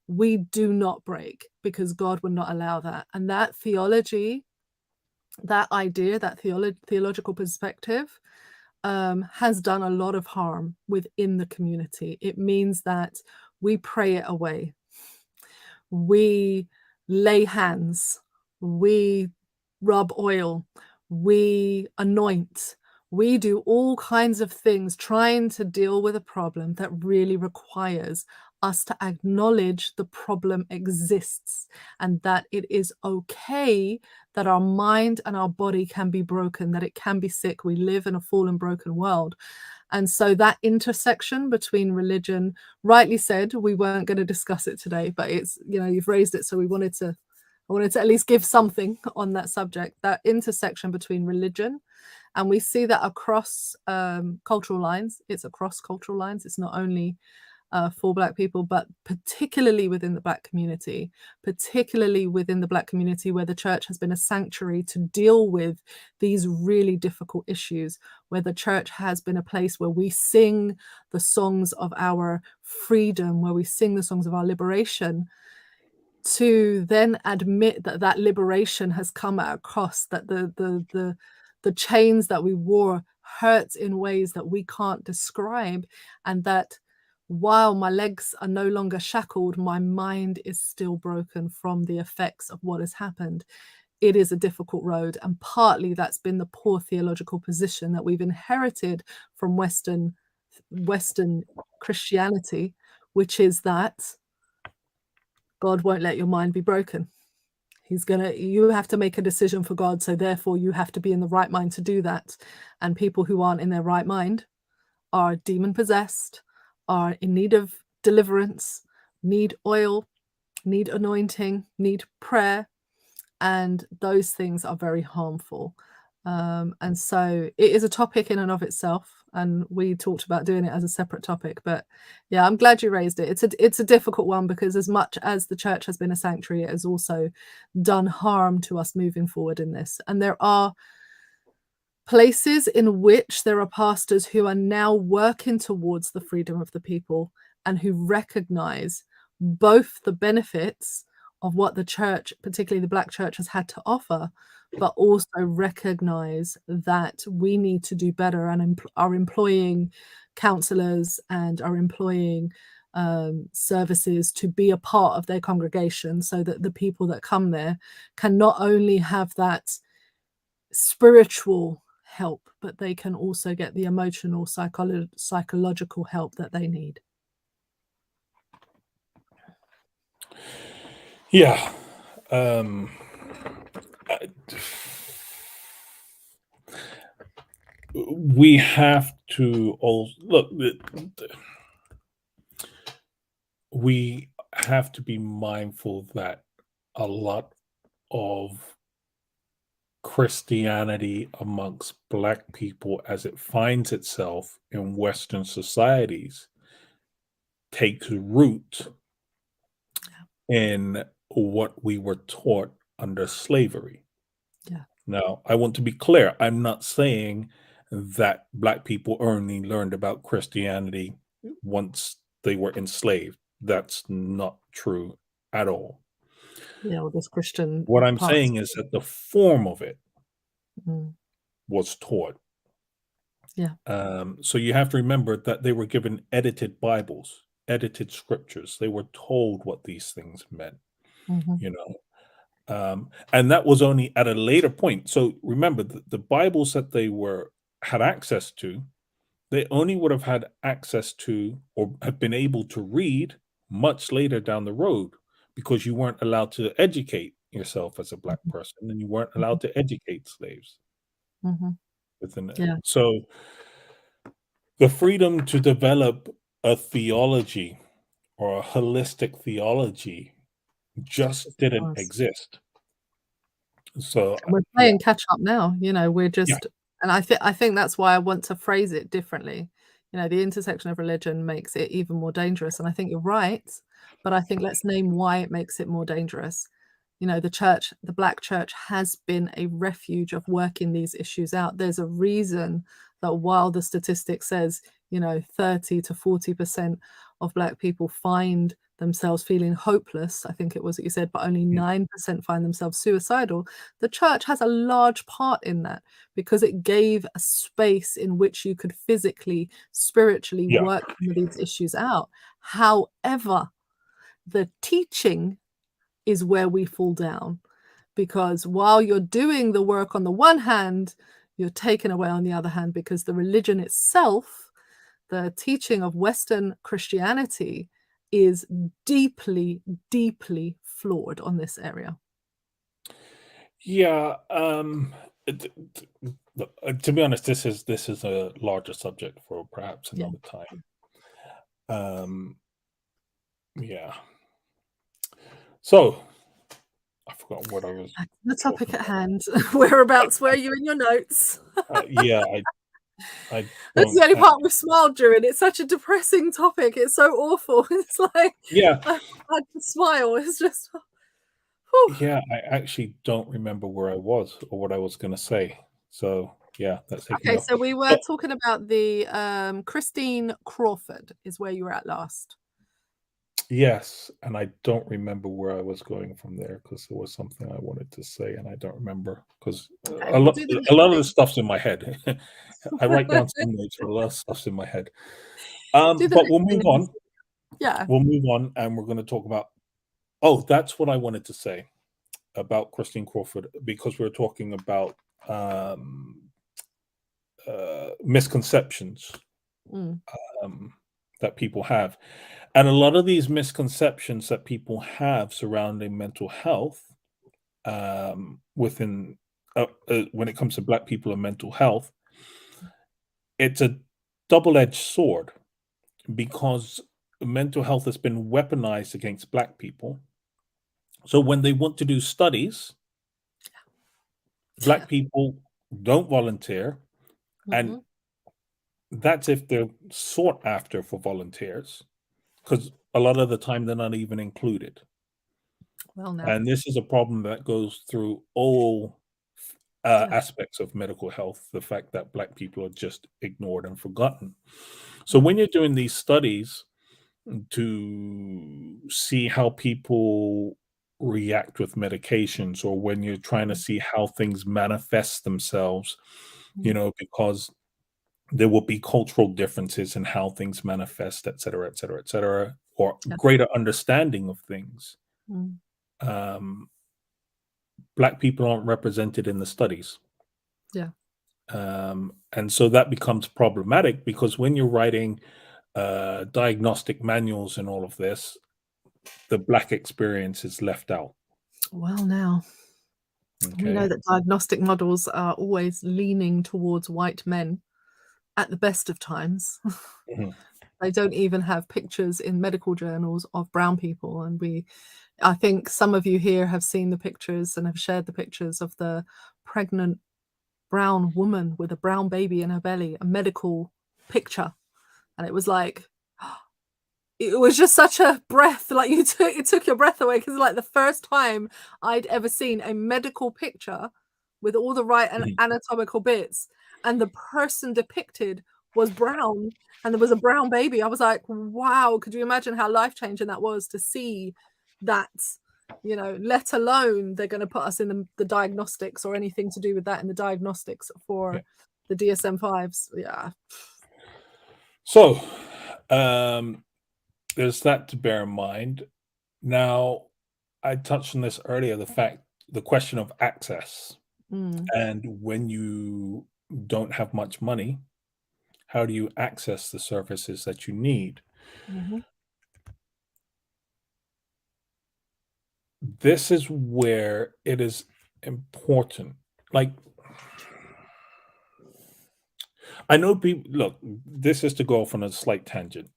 we do not break because God would not allow that. And that theology, that idea, that theological perspective has done a lot of harm within the community. It means that we pray it away. We lay hands. We rub oil. We anoint. We do all kinds of things trying to deal with a problem that really requires us to acknowledge the problem exists and that it is okay that our mind and our body can be broken, that it can be sick. We live in a fallen, broken world. And so that intersection between religion, rightly said, we weren't going to discuss it today, but it's, you know, you've raised it. So I wanted to at least give something on that subject, that intersection between religion. And we see that across cultural lines. It's across cultural lines. It's not only for Black people, but particularly within the Black community, where the church has been a sanctuary to deal with these really difficult issues, where the church has been a place where we sing the songs of our freedom, where we sing the songs of our liberation, to then admit that that liberation has come at a cost, that the chains that we wore hurt in ways that we can't describe, and that while my legs are no longer shackled, my mind is still broken from the effects of what has happened. It is a difficult road, and partly that's been the poor theological position that we've inherited from Western Christianity, which is that God won't let your mind be broken. You have to make a decision for God, so therefore you have to be in the right mind to do that. And people who aren't in their right mind are demon possessed, are in need of deliverance, need oil, need anointing, need prayer, and those things are very harmful. And so it is a topic in and of itself. and we talked about doing it as a separate topic. But yeah, I'm glad you raised it. It's a difficult one, because as much as the church has been a sanctuary, it has also done harm to us moving forward in this. And there are places in which there are pastors who are now working towards the freedom of the people, and who recognize both the benefits of what the church, particularly the Black church, has had to offer, but also recognize that we need to do better, and are employing counselors and are employing services to be a part of their congregation, so that the people that come there can not only have that spiritual help, but they can also get the emotional, psychological help that they need.
Yeah. I- we have to all look. We have to be mindful that a lot of Christianity amongst Black people, as it finds itself in Western societies, takes root in what we were taught under slavery.
Yeah.
Now, I want to be clear. I'm not saying that Black people only learned about Christianity once they were enslaved. That's not true at all.
Yeah, all this Christian
What I'm
parts.
saying is that the form of it
Mm.
was taught.
Yeah.
So you have to remember that they were given edited Bibles, edited scriptures. They were told what these things meant,
Mm-hmm.
you know. And that was only at a later point. So remember, the Bibles that they had access to, they only would have had access to or have been able to read much later down the road, because you weren't allowed to educate yourself as a Black person, and you weren't allowed to educate slaves
Mm-hmm.
within it.
Yeah.
So the freedom to develop a theology or a holistic theology just didn't
Us.
exist. So
And we're
yeah,
playing catch up now. We're
yeah,
just, and I think that's why I want to phrase it differently. The intersection of religion makes it even more dangerous. And I think you're right, but I think let's name why it makes it more dangerous. The church, the Black church, has been a refuge of working these issues out. There's a reason that while the statistic says, 30 to 40% of Black people find themselves feeling hopeless, I think it was that you said, but only
mm,
9% find themselves suicidal. The church has a large part in that, because it gave a space in which you could physically, spiritually
yeah,
work some of these issues out. However, the teaching is where we fall down, because while you're doing the work on the one hand, you're taken away on the other hand, because the religion itself, the teaching of Western Christianity, is deeply, deeply flawed on this area.
yeah. Look, to be honest, this is a larger subject for perhaps
Yeah.
another time. Yeah. So I forgot what I was
Back to the topic
talking
at
about.
hand. Whereabouts were you in your notes?
Yeah, I
That's
don't.
the only part we've smiled during. It's such a depressing topic. It's so awful. It's like
Yeah,
I had to smile. It's just, whew.
yeah. I actually don't remember where I was or what I was going to say. So yeah, that's taking me
Okay,
off.
so we were
But
talking about the Christine Crawford is where you were at last.
yes, and I don't remember where I was going from there, because there was something I wanted to say, and I don't remember, because
Okay, we'll do the
a
next
lot of the
thing.
stuff's in my head. I write down some notes, but a lot of stuff's in my head.
Do the
But
next
we'll
thing
move
and we'll
on.
see. Yeah.
We'll move on, and we're going to talk about. Oh, that's what I wanted to say about Christine Crawford, because we're talking about um, misconceptions
Mm,
um, that people have. And a lot of these misconceptions that people have surrounding mental health, within when it comes to Black people and mental health, it's a double-edged sword, because mental health has been weaponized against Black people. So when they want to do studies, Black people don't volunteer, and
mhm.
that's if they're sought after for volunteers, because a lot of the time they're not even included.
Well, now,
And this is a problem that goes through all
yeah.
aspects of medical health, the fact that Black people are just ignored and forgotten. So
Mm,
when you're doing these studies to see how people react with medications, or when you're trying to
mm,
see how things manifest themselves,
mm,
because there will be cultural differences in how things manifest, et cetera, et cetera, et cetera, or
yeah.
greater understanding of things.
Mm,
Um, Black people aren't represented in the studies.
yeah.
And so that becomes problematic because when you're writing diagnostic manuals and all of this, the Black experience is left out.
Well, now, we know
Okay.
that diagnostic models are always leaning towards white men at the best of times.
Mhm.
They don't even have pictures in medical journals of brown people, and I think some of you here have seen the pictures and have shared the pictures of the pregnant brown woman with a brown baby in her belly, a medical picture, and it was like it was just such a breath, like it took your breath away because like the first time I'd ever seen a medical picture with all the right
Mhm.
anatomical bits, and the person depicted was brown, and there was a brown baby. I was like, wow, could you imagine how life changing that was to see that? Let alone they're going to put us in the diagnostics or anything to do with that in the diagnostics
Yeah.
for the DSM-5s. Yeah.
So there's that to bear in mind. Now, I touched on this earlier, the question of access.
Mm,
And when you don't have much money, how do you access the services that you need?
mhm,
This is where it is important. Like, I know people look, this is to go off on a slight tangent,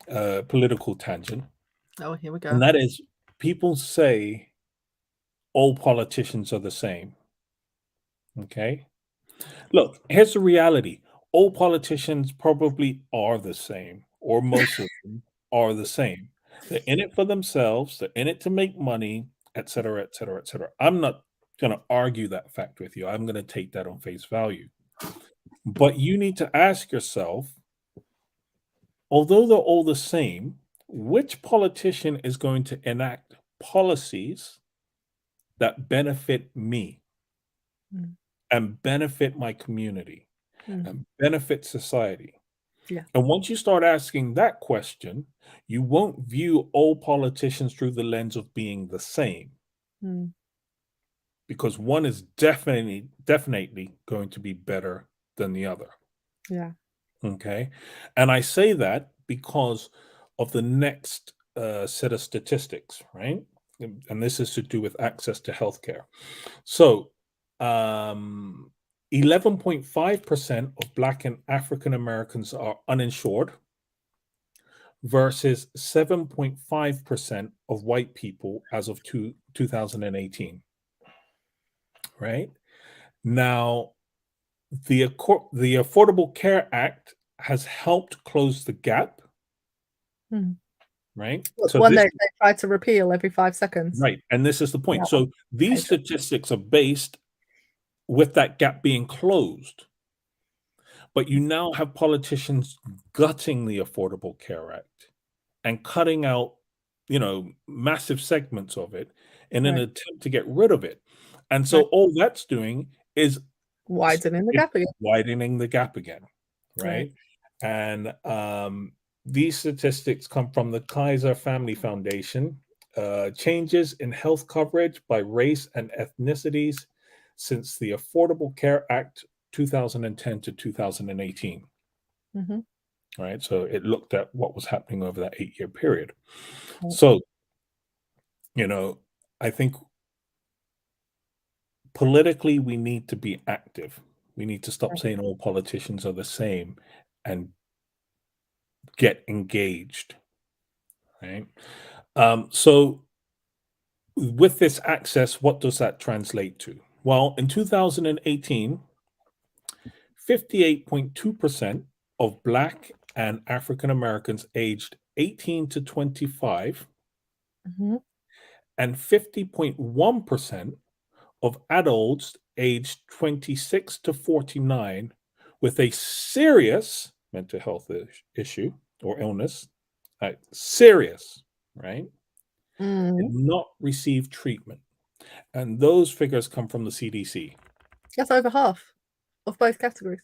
political tangent,
oh, here we
and
go.
that is people say all politicians are the same. Okay. Look, here's the reality. All politicians probably are the same, or most of them are the same. They're in it for themselves, they're in it to make money, et cetera, et cetera, et cetera. I'm not going to argue that fact with you. I'm going to take that on face value. But you need to ask yourself, although they're all the same, which politician is going to enact policies that benefit me
Mm,
and benefit my community
mm,
and benefit society?
yeah.
And once you start asking that question, you won't view all politicians through the lens of being the same,
Mm,
because one is definitely going to be better than the other.
yeah.
Okay. And I say that because of the next set of statistics, right? And this is to do with access to healthcare. So, 11.5% of Black and African Americans are uninsured versus 7.5% of white people as of 2018, right? Now, the Affordable Care Act has helped close the gap,
Mm.
right?
Look,
So
one
this
they try to repeal every 5 seconds.
right, and this is the point.
That
So
one.
these
Hatred.
statistics are based with that gap being closed, but you now have politicians gutting the Affordable Care Act and cutting out, massive segments of it in an
Right.
attempt to get rid of it. And
Right.
so all that's doing is
Widening the
it's
gap again.
widening the gap again,
Right.
right? And these statistics come from the Kaiser Family Foundation. Changes in health coverage by race and ethnicities since the Affordable Care Act 2010 to 2018.
Mhm.
Right. So it looked at what was happening over that 8-year period.
Right.
So, you know, I think politically we need to be active. We need to stop
Right.
saying all politicians are the same and get engaged. Right. So with this access, what does that translate to? Well, in 2018, 58.2% of Black and African Americans aged 18 to 25
Mhm.
and 50.1% of adults aged 26 to 49 with a serious mental health issue or illness, serious, right, did
Mm.
not receive treatment. And those figures come from the CDC.
That's over half of both categories.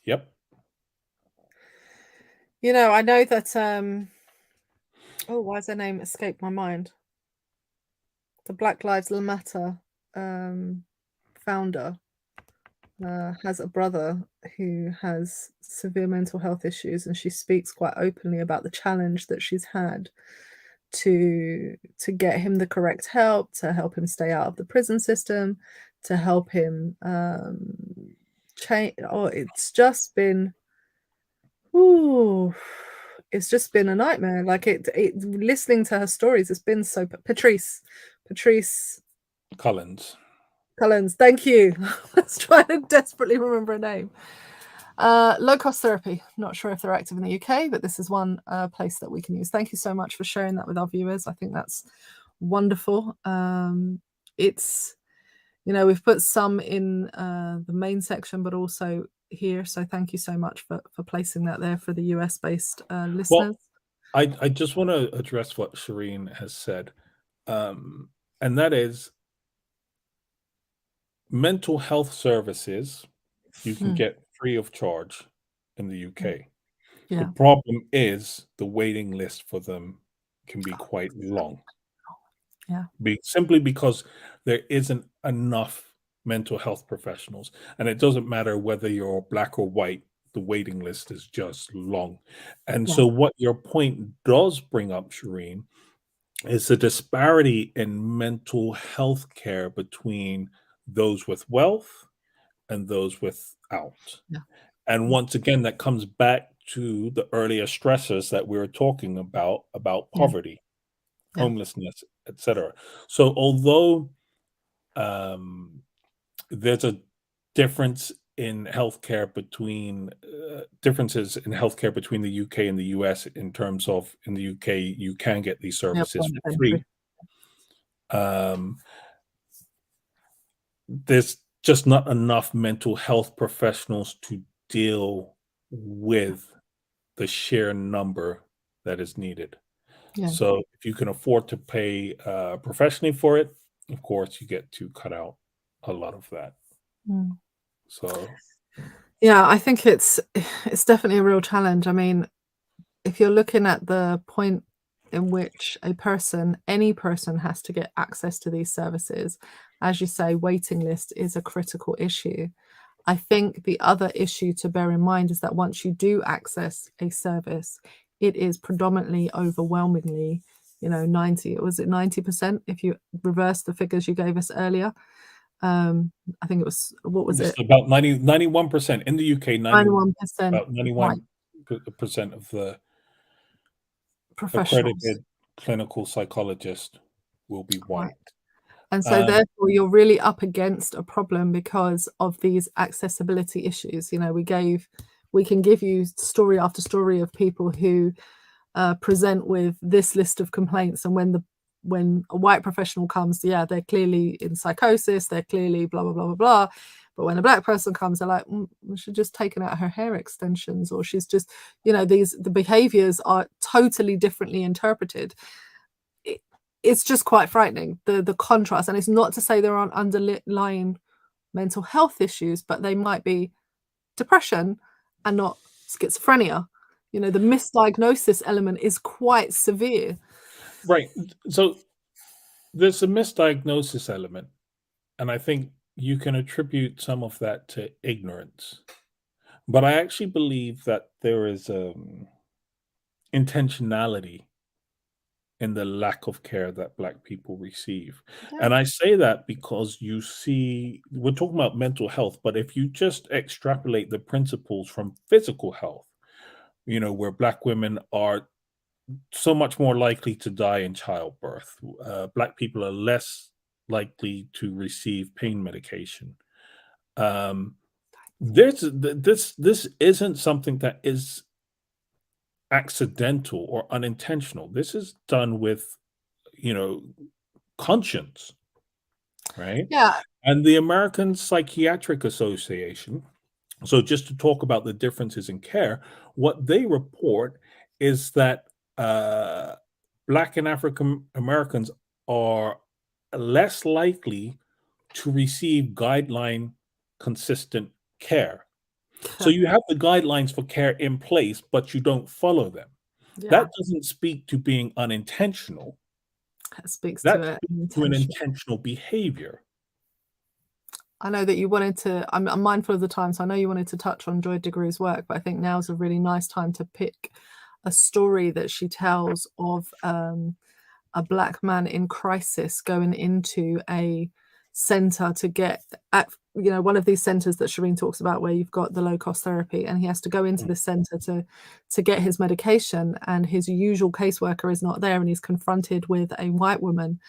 Yep.
I know that why has their name escaped my mind? The Black Lives Matter founder has a brother who has severe mental health issues, and she speaks quite openly about the challenge that she's had to get him the correct help, to help him stay out of the prison system, to help him change. Oh, ooh, it's just been a nightmare. Like listening to her stories, it's been so. Patrice
Collins.
Cullens, thank you. I was trying to desperately remember a name. Low cost therapy. Not sure if they're active in the UK, but this is one place that we can use. Thank you so much for sharing that with our viewers. I think that's wonderful. It's, we've put some in the main section, but also here. So thank you so much for placing that there for the US based listeners.
Well, I just want to address what Shireen has said. And that is mental health services you can get free of charge in the UK. The
Yeah.
problem is the waiting list for them can be quite long.
Yeah.
Simply because there isn't enough mental health professionals. And it doesn't matter whether you're black or white, the waiting list is just long. And
Yeah.
so, what your point does bring up, Shireen, is the disparity in mental health care between those with wealth and those without.
Yeah.
And once again, that comes back to the earlier stressors that we were talking about
Yeah.
poverty,
Yeah.
homelessness, etc. So although there's a difference in healthcare between differences in healthcare between the UK and the US in terms of in the UK you can get these
Yeah.
services
Point
for
of
free.
entry.
There's just not enough mental health professionals to deal with the sheer number that is needed.
Yeah.
So if you can afford to pay professionally for it, of course, you get to cut out a lot of that.
Mm.
So
Yeah, I think it's definitely a real challenge. I mean, if you're looking at the point in which any person has to get access to these services, as you say, waiting list is a critical issue. I think the other issue to bear in mind is that once you do access a service, it is predominantly overwhelmingly, 90% if you reverse the figures you gave us earlier. I think it was, what was
it's
it?
about 91% in the UK,
91%
about
white
91% of the
professionals.
accredited clinical psychologist will be
Right.
white.
And so
Um,
therefore you're really up against a problem because of these accessibility issues. We can give you story after story of people who present with this list of complaints, and when a white professional comes, yeah, they're clearly in psychosis, they're clearly blah blah blah blah blah. But when a black person comes, they're like, she's just taken out her hair extensions, or she's just, the behaviors are totally differently interpreted. It's just quite frightening, the contrast. And it's not to say there aren't underlying mental health issues, but they might be depression and not schizophrenia. The misdiagnosis element is quite severe.
right. So there's a misdiagnosis element, and I think you can attribute some of that to ignorance. But I actually believe that there is intentionality in the lack of care that Black people receive.
Yeah,
And I say that because you see, we're talking about mental health, but if you just extrapolate the principles from physical health, where Black women are so much more likely to die in childbirth, Black people are less likely to receive pain medication. Um, This isn't something that is accidental or unintentional. This is done with, you know, conscience, right?
Yeah.
And the American Psychiatric Association, so just to talk about the differences in care, what they report is that uh, Black and African Americans are less likely to receive guideline consistent care. So you have the guidelines for care in place, but you don't follow them.
Yeah.
That doesn't speak to being unintentional.
That speaks
That
to it.
speaks to an
Intention.
intentional behavior.
I know that you wanted to. I'm mindful of the time, so I know you wanted to touch on Joy DeGru's work, but I think now's a really nice time to pick a story that she tells of a Black man in crisis going into a center to get at, one of these centers that Shireen talks about where you've got the low cost therapy, and he has to go into
Mm,
the center to get his medication, and his usual caseworker is not there, and he's confronted with a white woman,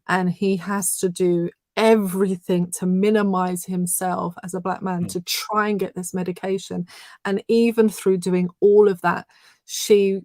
and he has to do everything to minimize himself as a Black man
mm,
to try and get this medication. And even through doing all of that, she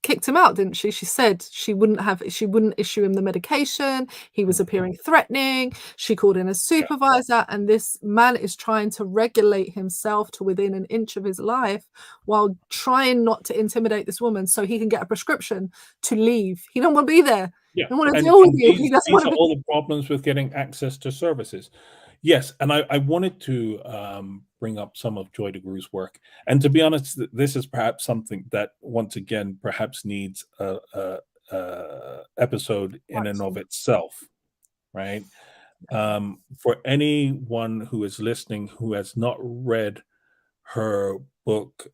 kicked him out, didn't she? She said she wouldn't issue him the medication. He was
mm.
appearing threatening. She called in a
Yeah,
supervisor, and this man is trying to regulate himself to within an inch of his life while trying not to intimidate this woman so he can get a prescription to leave. He don't want to be there.
yeah,
He don't want to
and
deal with
and
you.
these
He doesn't
these
want
are
to be.
all the problems with getting access to services. Yes, and I wanted to, bring up some of Joy DeGru's work, and to be honest, this is perhaps something that, once again, perhaps needs a episode in and of itself, right? For anyone who is listening who has not read her book,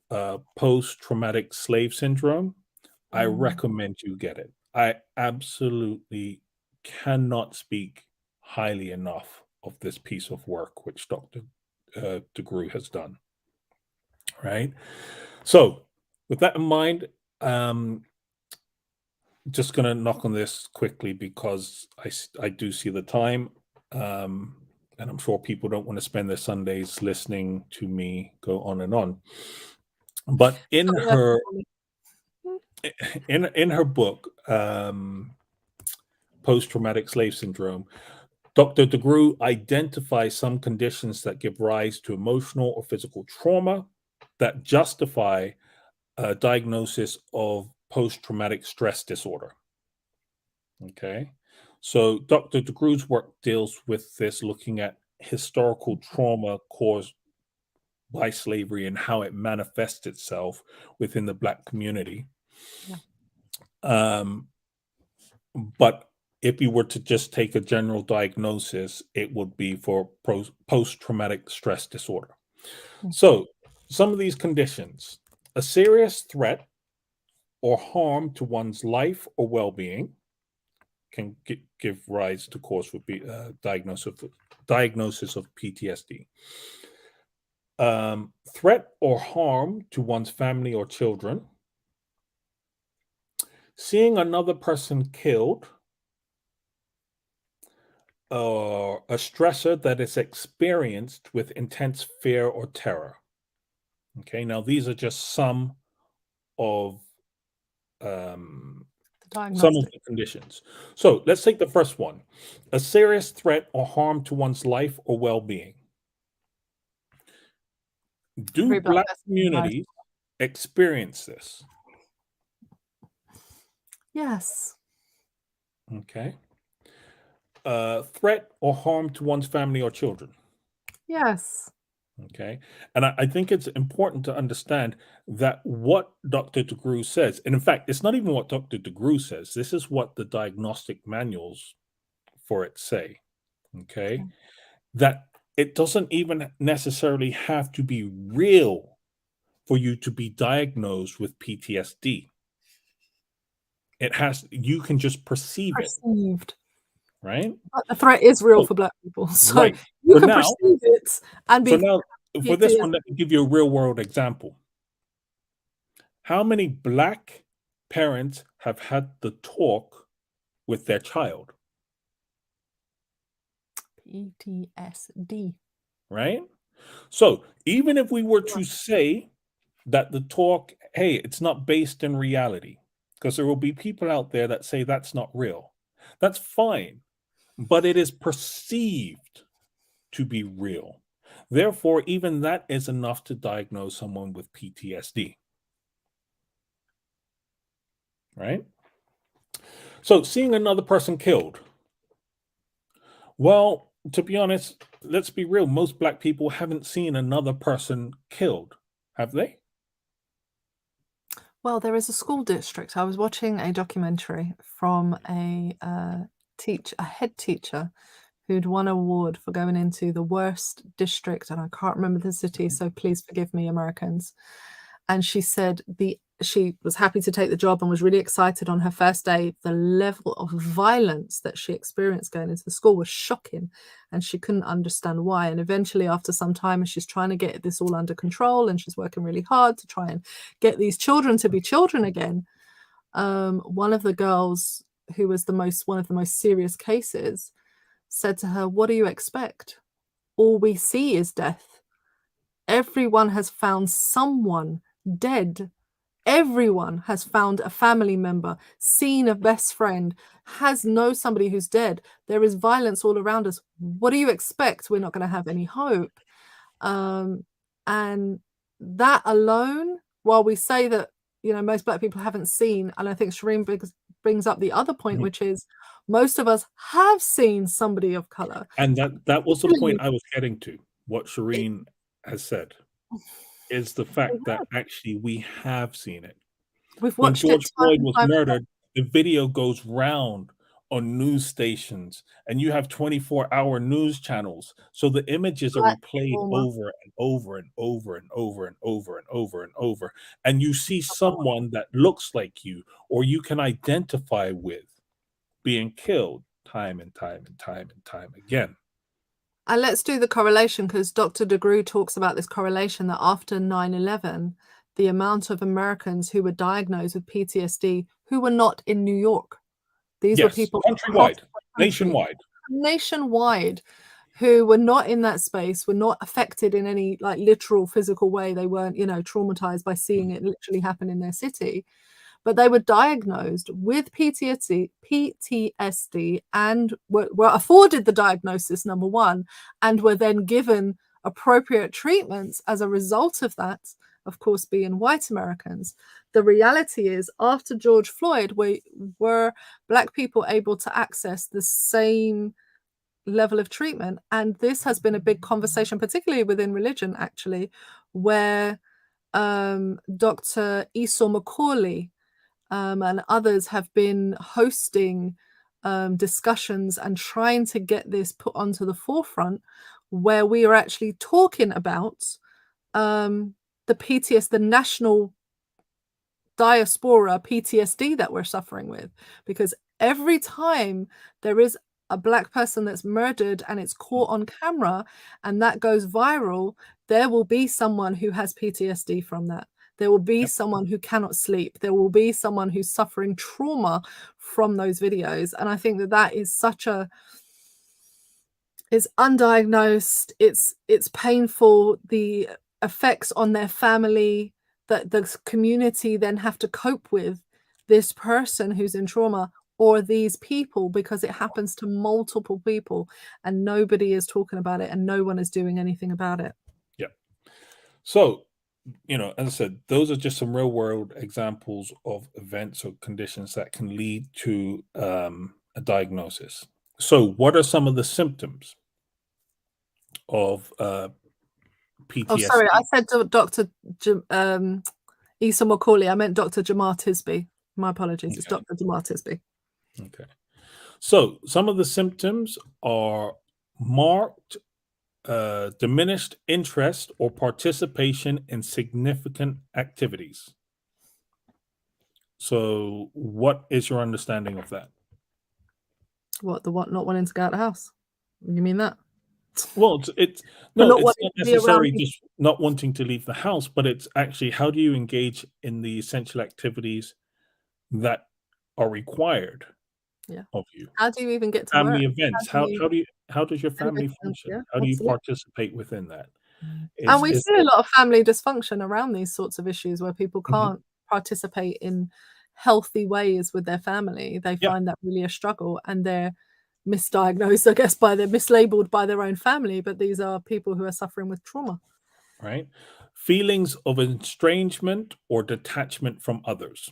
Post-Traumatic Slave Syndrome, I
Mm,
recommend you get it. I absolutely cannot speak highly enough of this piece of work which Dr. DeGru has done, right? So, with that in mind, um, just going to knock on this quickly because I do see the time. Um, and I'm sure people don't want to spend their Sundays listening to me go on and on. But in
something else
her
for me.
in her book, Post Traumatic Slave Syndrome, Dr. DeGru identifies some conditions that give rise to emotional or physical trauma that justify a diagnosis of post traumatic stress disorder. Okay. So Dr. DeGru's work deals with this, looking at historical trauma caused by slavery and how it manifests itself within the Black community.
Yeah.
Um, but if you were to just take a general diagnosis, it would be for post traumatic stress disorder.
Mm.
So, some of these conditions: a serious threat or harm to one's life or well being can give rise to cause for diagnosis of PTSD. Threat or harm to one's family or children, seeing another person killed, or a stressor that is experienced with intense fear or terror. Okay, now these are just of um,
The
some of
diagnostic.
the conditions. So let's take the first one: a serious threat or harm to one's life or well-being. Do
Every Black
Black
person in life.
communities experience this?
Yes.
Okay. Threat or harm to one's family or children.
Yes.
Okay. And I think it's important to understand that what Dr. DeGru says, and in fact, it's not even what Dr. DeGru says, this is what the diagnostic manuals for it say. Okay.
Okay.
That it doesn't even necessarily have to be real for you to be diagnosed with PTSD. You can just perceive it,
Perceived.
right?
But the threat is real
So,
for Black people. So
right.
you
For
can
now,
perceive it and
for
be
now, for this
PTSD.
one, let me give you a real world example. How many Black parents have had the talk with their child,
PTSD.
right? So even if we were to say that the talk, hey, it's not based in reality, because there will be people out there that say that's not real. That's fine, but it is perceived to be real. Therefore, even that is enough to diagnose someone with PTSD, right? So, seeing another person killed, well, to be honest, let's be real, most Black people haven't seen another person killed, have they?
Well, there is a school district. I was watching a documentary from a head teacher who'd won an award for going into the worst district, and I can't remember the city, so please forgive me, Americans. And she said she was happy to take the job and was really excited on her first day. The level of violence that she experienced going into the school was shocking, and she couldn't understand why. And eventually, after some time, as she's trying to get this all under control, and she's working really hard to try and get these children to be children again, one of the girls, who was one of the most serious cases, said to her, "What do you expect? All we see is death. Everyone has found someone dead. Everyone has found a family member, seen a best friend, knows somebody who's dead. There is violence all around us. What do you expect? We're not going to have any hope." And that alone, while we say that, most Black people haven't seen, and I think Shireen brings up the other point,
Mhm.
which is most of us have seen somebody of color.
And that was the point I was getting to. What Shireen has said is the fact that actually we have seen it.
We've
When
watched it
George
time
Floyd
and
was
time again.
murdered, the video goes round on news stations, and you have 24-hour news channels. So the images are
Black
replayed
trauma.
over and over and over and over and over and over and over. And you see someone that looks like you or you can identify with being killed time and time and time and time again.
And let's do the correlation, because Dr. DeGruy talks about this correlation that after 9/11, the amount of Americans who were diagnosed with PTSD who were not in New York. These were
Yes,
people across
countrywide,
the country,
nationwide.
nationwide, who were not in that space, were not affected in any literal physical way. They weren't, traumatized by seeing it literally happen in their city. But they were diagnosed with PTSD and were afforded the diagnosis, number one, and were then given appropriate treatments as a result of that, of course, being white Americans. The reality is, after George Floyd, were Black people able to access the same level of treatment? And this has been a big conversation, particularly within religion, actually, where Dr. Esau Macaulay and others have been hosting discussions and trying to get this put onto the forefront, where we are actually talking about the PTSD, the national diaspora PTSD that we're suffering with. Because every time there is a Black person that's murdered and it's caught on camera and that goes viral, there will be someone who has PTSD from that. There will be
Yep.
someone who cannot sleep. There will be someone who's suffering trauma from those videos. And I think that is it's undiagnosed. It's painful. The effects on their family that the community then have to cope with this person who's in trauma, or these people, because it happens to multiple people and nobody is talking about it and no one is doing anything about it.
Yep. So, as I said, those are just some real world examples of events or conditions that can lead to a diagnosis. So, what are some of the symptoms of
Oh, sorry, I
PTSD?
said to Dr. Issa Macaulay. I meant Dr. Jamar Tisby. My apologies. It's
Okay.
Dr. Jamar Tisby.
Okay. So, some of the symptoms are marked diminished interest or participation in significant activities. So, what is your understanding of that?
What not wanting to go out the house? You mean that?
Well, it's
For
no,
not
it's
wanting
not
to be around
necessarily
people.
just not wanting to leave the house, but it's actually how do you engage in the essential activities that are required
Yeah.
of you?
How do you even get to
Family
work? How
events,
do you
how does your family
celebrate them?
function?
Yeah,
How do you
absolutely.
participate within that?
And
Is
we
is
see a lot of family dysfunction around these sorts of issues where people
Mhm.
can't participate in healthy ways with their family. They
Yeah,
find that really a struggle, and they're misdiagnosed, I guess, by they're mislabeled by their own family, but these are people who are suffering with trauma.
right. Feelings of estrangement or detachment from others.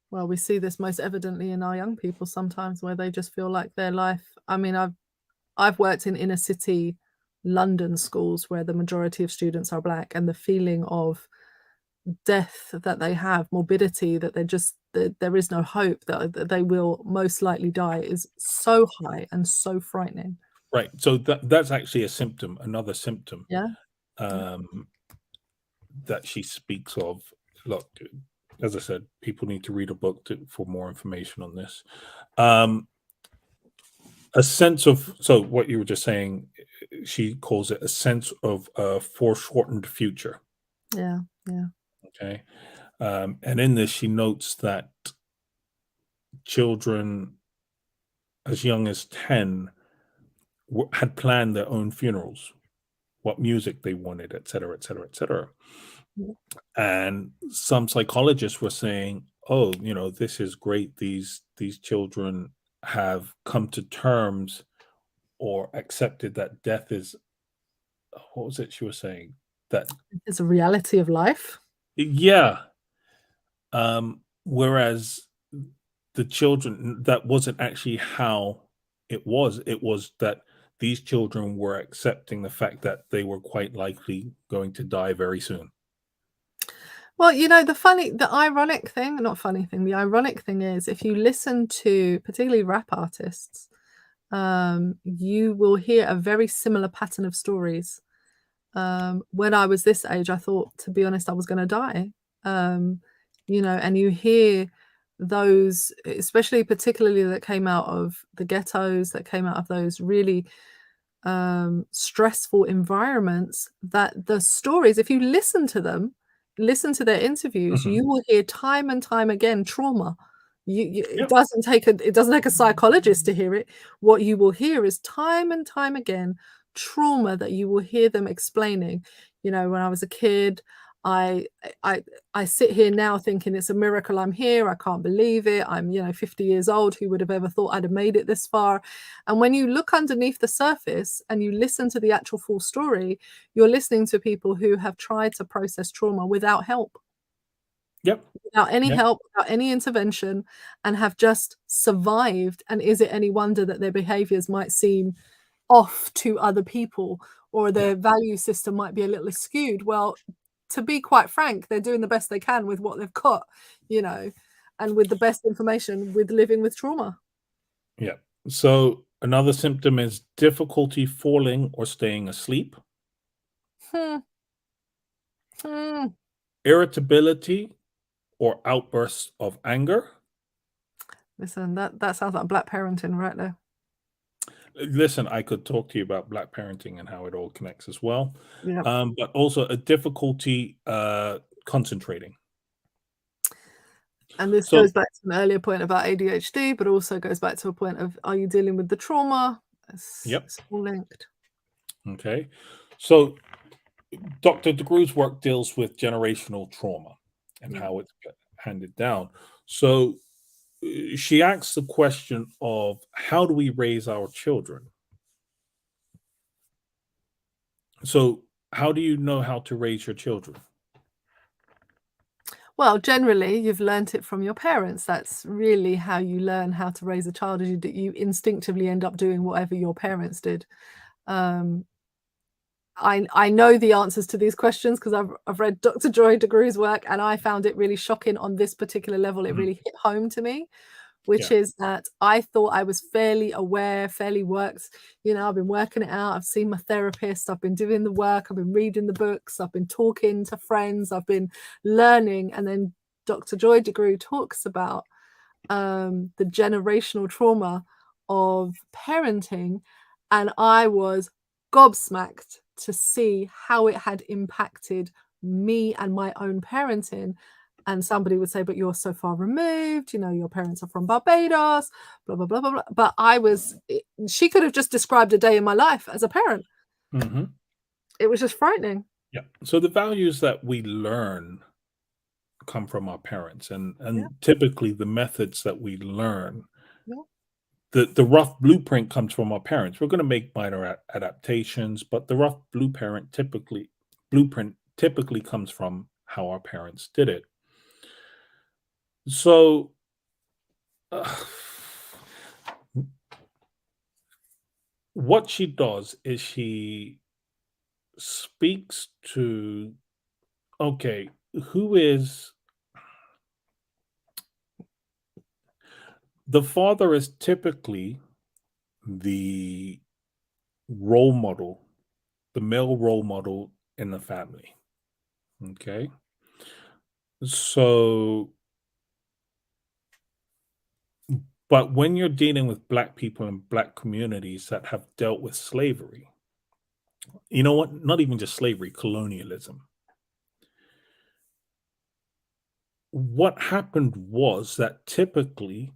Well, we see this most evidently in our young people sometimes where they just feel like their life. I mean, I've worked in inner city London schools where the majority of students are black, and the feeling of death that they have, morbidity, that they're just there is no hope, that they will most likely die, is so high and so frightening.
Right. So that's actually a symptom, another symptom
Yeah, yeah,
um, that she speaks of. Look, as I said, people need to read a book for more information on this. Um, a sense of, so what you were just saying, she calls it a sense of a foreshortened future.
yeah, yeah.
Okay. And in this, she notes that children as young as 10 had planned their own funerals, what music they wanted, et cetera, et cetera, et cetera.
Yeah.
And some psychologists were saying, "Oh, this is great. These children have come to terms or accepted that death is." What was it she was saying? That
It's a reality of life.
yeah. Whereas the children, that wasn't actually how it was. It was that these children were accepting the fact that they were quite likely going to die very soon.
Well, the ironic thing, not funny thing, the ironic thing is if you listen to particularly rap artists, you will hear a very similar pattern of stories. When I was this age, I thought, to be honest, I was gonna die. Um, and you hear those, especially particularly that came out of the ghettos, that came out of those really stressful environments, that the stories, if you listen to them, listen to their interviews,
Mhm.
you will hear time and time again trauma. It
Yep.
doesn't take a psychologist to hear it. What you will hear is time and time again trauma that you will hear them explaining. When I was a kid, I I I sit here now thinking it's a miracle I'm here. I can't believe it. I'm 50 years old. Who would have ever thought I'd have made it this far? And when you look underneath the surface and you listen to the actual full story, you're listening to people who have tried to process trauma
Yep.
without any
Yep.
help, without any intervention, and have just survived. And is it any wonder that their behaviors might seem off to other people, or
Yeah.
their value system might be a little skewed? Well, to be quite frank, they're doing the best they can with what they've got, you know, and with the best information with living with trauma.
Yeah. So another symptom is difficulty falling or staying asleep,
Hmm. Hmm.
irritability or outbursts of anger.
Listen, that sounds like black parenting right there.
Listen, I could talk to you about black parenting and how it all connects as well,
Yeah.
but also a difficulty concentrating.
And this
So,
goes back to an earlier point about ADHD, but also goes back to a point of, are you dealing with the trauma?
yep.
It's all linked.
Okay. So Dr. DeGroo's work deals with generational trauma and
Yeah.
how it's handed down. So she asks the question of how do we raise our children? So, how do you know how to raise your children?
Well, generally, you've learnt it from your parents. That's really how you learn how to raise a child, is you instinctively end up doing whatever your parents did. Um, I know the answers to these questions because I've read Dr. Joy DeGru's work, and I found it really shocking on this particular level. It
Mhm.
really hit home to me, which
Yeah.
is that I thought I was fairly aware, fairly worked. I've been working it out. I've seen my therapist. I've been doing the work. I've been reading the books. I've been talking to friends. I've been learning. And then Dr. Joy DeGruy talks about the generational trauma of parenting. And I was gobsmacked to see how it had impacted me and my own parenting. And somebody would say, but you're so far removed, your parents are from Barbados, blah, blah, blah, blah, blah. But she could have just described a day in my life as a parent.
Mhm.
just frightening.
Yeah. So the values that we learn come from our parents, and
Yeah,
typically the methods that we learn,
yeah,
the rough blueprint comes from our parents. We're going to make minor adaptations, but the rough blueprint typically comes from how our parents did it. So uh, what she does is she speaks to, okay, who is the father is typically the role model, the male role model in the family. Okay. So, but when you're dealing with Black people and Black communities that have dealt with slavery, you know what? Not even just slavery, colonialism. What happened was that typically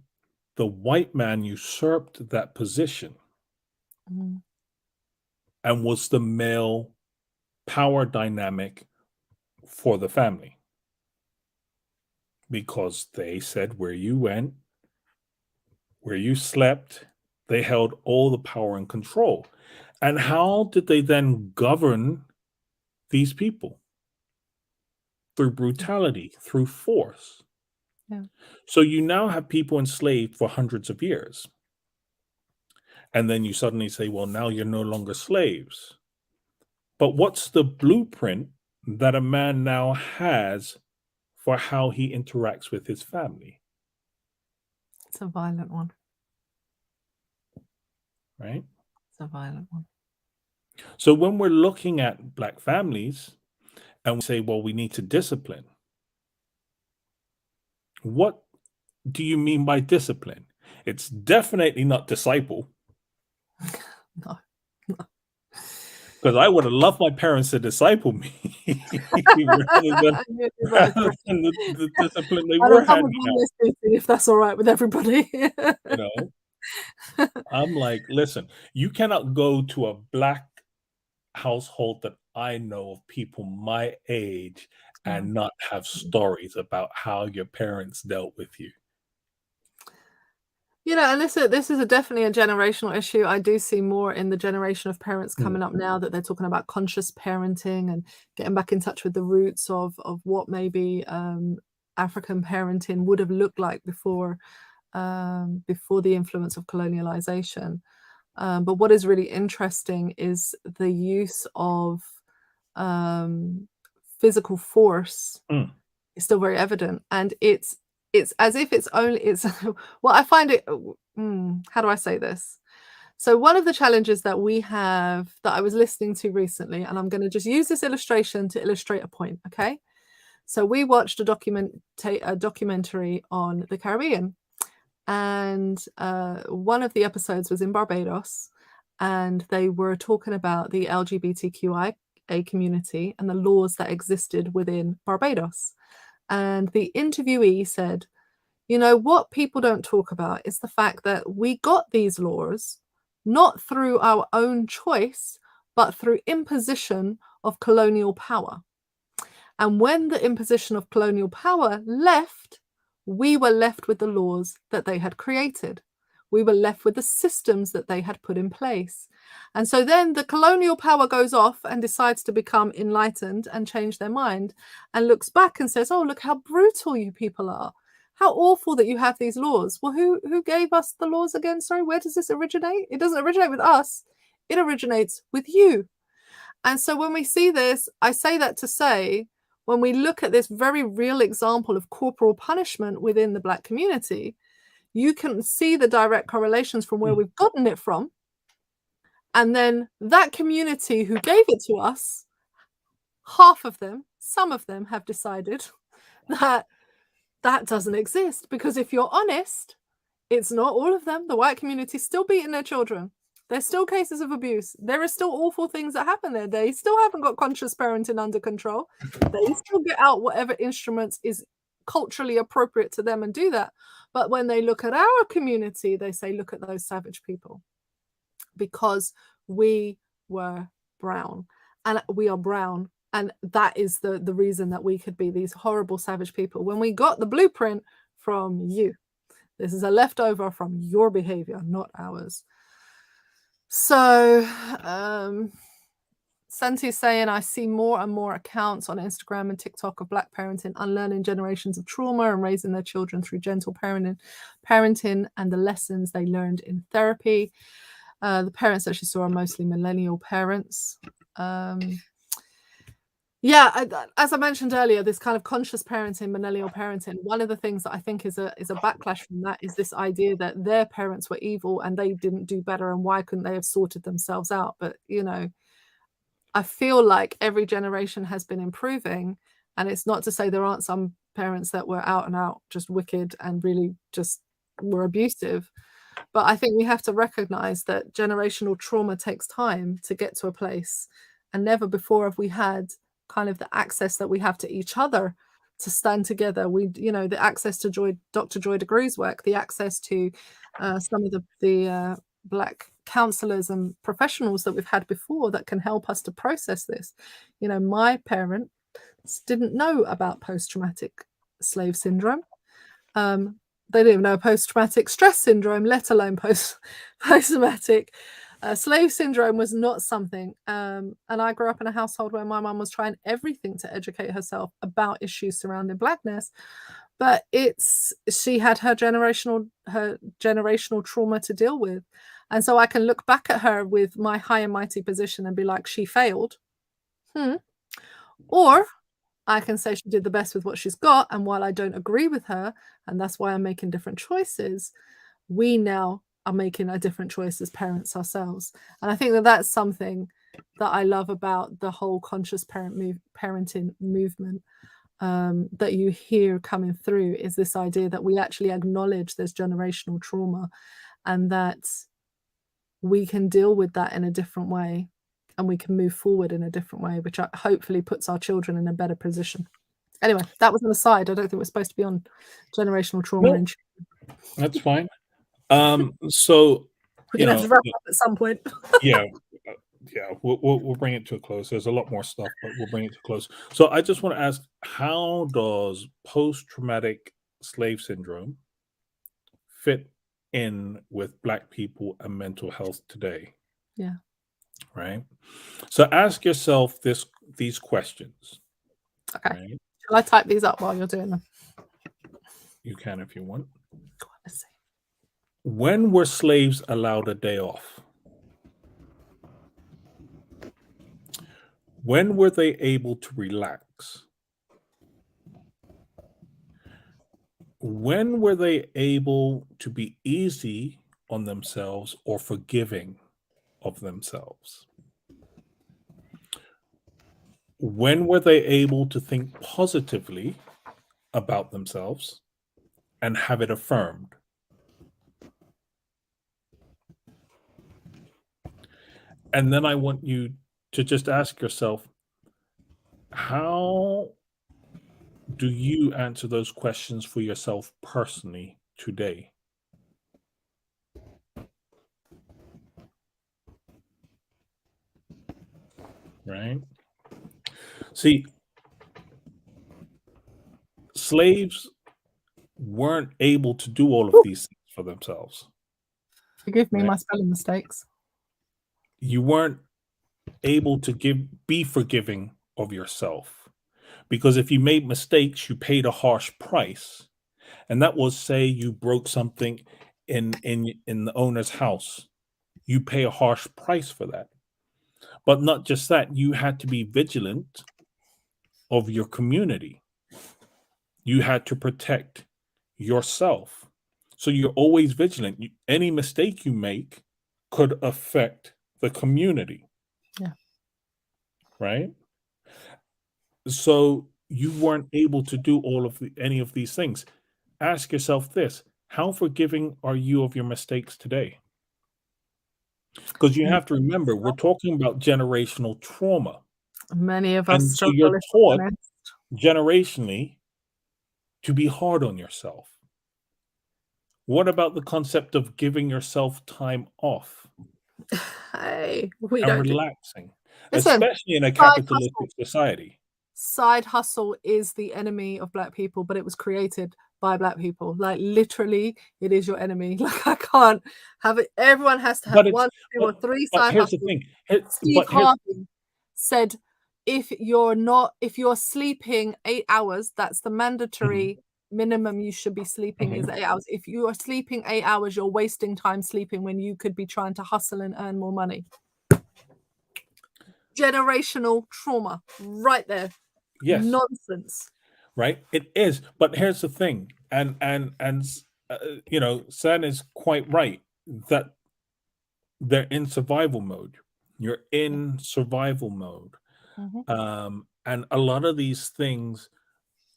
the white man usurped that position
mm,
and was the male power dynamic for the family because they said where you went, where you slept, they held all the power and control. And how did they then govern these people? Through brutality, through force.
yeah.
So you now have people enslaved for hundreds of years. And then you suddenly say, well, now you're no longer slaves. But what's the blueprint that a man now has for how he interacts with his family,
It's a violent one.
right?
It's a violent one.
So when we're looking at Black families and we say, well, we need to discipline, what do you mean by discipline? It's definitely not disciple,
No.
because I would have loved my parents to disciple me rather than,
I knew you were about to
rather
correct
than the discipline they
I'd have
were
double
handing
done
out.
this duty if that's all right with everybody.
You know, I'm like, listen, you cannot go to a Black household that I know of, people my age,
No.
and not have stories about how your parents dealt with you.
You know, and this is definitely a generational issue. I do see more in the generation of parents
Mm,
coming up now that they're talking about conscious parenting and getting back in touch with the roots of what maybe African parenting would have looked like before the influence of colonialization. But what is really interesting is the use of um, physical force
mm,
is still very evident, and it's as if it's well, I find it. How do I say this? So one of the challenges that we have that I was listening to recently, and I'm going to just use this illustration to illustrate a point. Okay, so we watched a documentary on the Caribbean, and one of the episodes was in Barbados, and they were talking about the LGBTQIA community and the laws that existed within Barbados. And the interviewee said, you know, what people don't talk about is the fact that we got these laws not through our own choice, but through imposition of colonial power. And when the imposition of colonial power left, we were left with the laws that they had created. We were left with the systems that they had put in place. And so then the colonial power goes off and decides to become enlightened and change their mind and looks back and says, oh, look how brutal you people are. How awful that you have these laws. Well, who gave us the laws again? Sorry, where does this originate? It doesn't originate with us. It originates with you. And so when we see this, I say that to say, when we look at this very real example of corporal punishment within the Black community, you can see the direct correlations from where
mm.
we've gotten it from. And then that community who gave it to us, half of them, some of them have decided that that doesn't exist. Because if you're honest, it's not all of them. The white community is still beating their children. There's still cases of abuse. There are still awful things that happen there. They still haven't got conscious parenting under control. They still get out whatever instruments is culturally appropriate to them and do that. But when they look at our community, they say, look at those savage people, because we were brown. and we are brown. And that is the reason that we could be these horrible, savage people. When we got the blueprint from you, this is a leftover from your behavior, not ours. So, Santi's saying, I see more and more accounts on Instagram and TikTok of Black parenting, unlearning generations of trauma and raising their children through gentle parenting and the lessons they learned in therapy. The parents that she saw are mostly millennial parents. Yeah, as I mentioned earlier, this kind of conscious parenting, millennial parenting, one of the things that I think is a backlash from that is this idea that their parents were evil and they didn't do better, and why couldn't they have sorted themselves out? But, you know, I feel like every generation has been improving, and it's not to say there aren't some parents that were out and out just wicked and really just were abusive. But I think we have to recognize that generational trauma takes time to get to a place, and never before have we had kind of the access that we have to each other to stand together. We, you know, the access to Dr. Joy DeGruy's work, the access to some of the Black counselors and professionals that we've had before that can help us to process this. You know, my parents didn't know about post-traumatic slave syndrome. They didn't even know post-traumatic stress syndrome, let alone post-traumatic slave syndrome was not something. And I grew up in a household where my mum was trying everything to educate herself about issues surrounding Blackness. But she had her generational trauma to deal with. And so I can look back at her with my high and mighty position and be like, she failed. Or I can say she did the best with what she's got. And while I don't agree with her, and that's why I'm making different choices, we now are making a different choice as parents ourselves. And I think that that's something that I love about the whole conscious parenting movement that you hear coming through, is this idea that we actually acknowledge there's generational trauma and that we can deal with that in a different way, and we can move forward in a different way, which hopefully puts our children in a better position. Anyway, that was an aside. I don't think we're supposed to be on generational trauma.
No, that's fine. So
we're gonna have to wrap up at some point.
yeah, we'll bring it to a close. There's a lot more stuff, but we'll bring it to a close. So I just want to ask, how does post-traumatic slave syndrome fit in with Black people and mental health today?
Yeah.
Right. So ask yourself these questions.
Okay. Right? Shall I type these up while you're doing them?
You can if you want.
Go on, let's see.
When were slaves allowed a day off? When were they able to relax? When were they able to be easy on themselves or forgiving of themselves? When were they able to think positively about themselves and have it affirmed? And then I want you to just ask yourself, how do you answer those questions for yourself personally today? Right? See, slaves weren't able to do all of these things for themselves.
Forgive me, right? My spelling mistakes.
You weren't able to be forgiving of yourself, because if you made mistakes, you paid a harsh price. And that was, say you broke something in the owner's house. You pay a harsh price for that. But not just that, you had to be vigilant of your community. You had to protect yourself. So you're always vigilant. Any mistake you make could affect the community.
Yeah.
Right? So you weren't able to do any of these things. Ask yourself this: how forgiving are you of your mistakes today? Because you have to remember, we're talking about generational trauma.
Many of us,
and so you're taught generationally to be hard on yourself. What about the concept of giving yourself time off?
Hey,
and relaxing?
Listen,
especially in a
side hustle.
capitalistic society.
Side hustle is the enemy of Black people, but it was created by Black people. Like, literally, it is your enemy. Like, I can't have it. Everyone has to have
But it's
1, 2, or 3
but
side
here's the
hustles.
thing.
Steve Harvey said, if you're sleeping 8 hours, that's the
Mhm,
mandatory minimum you should be sleeping is
mhm.
8 hours. If you are sleeping 8 hours, you're wasting time sleeping when you could be trying to hustle and earn more money. Generational trauma right there.
Yes,
Nonsense.
right? It is. But here's the thing, you know, San is quite right that they're in survival mode. You're
Yeah.
in survival mode.
Mhm.
And a lot of these things,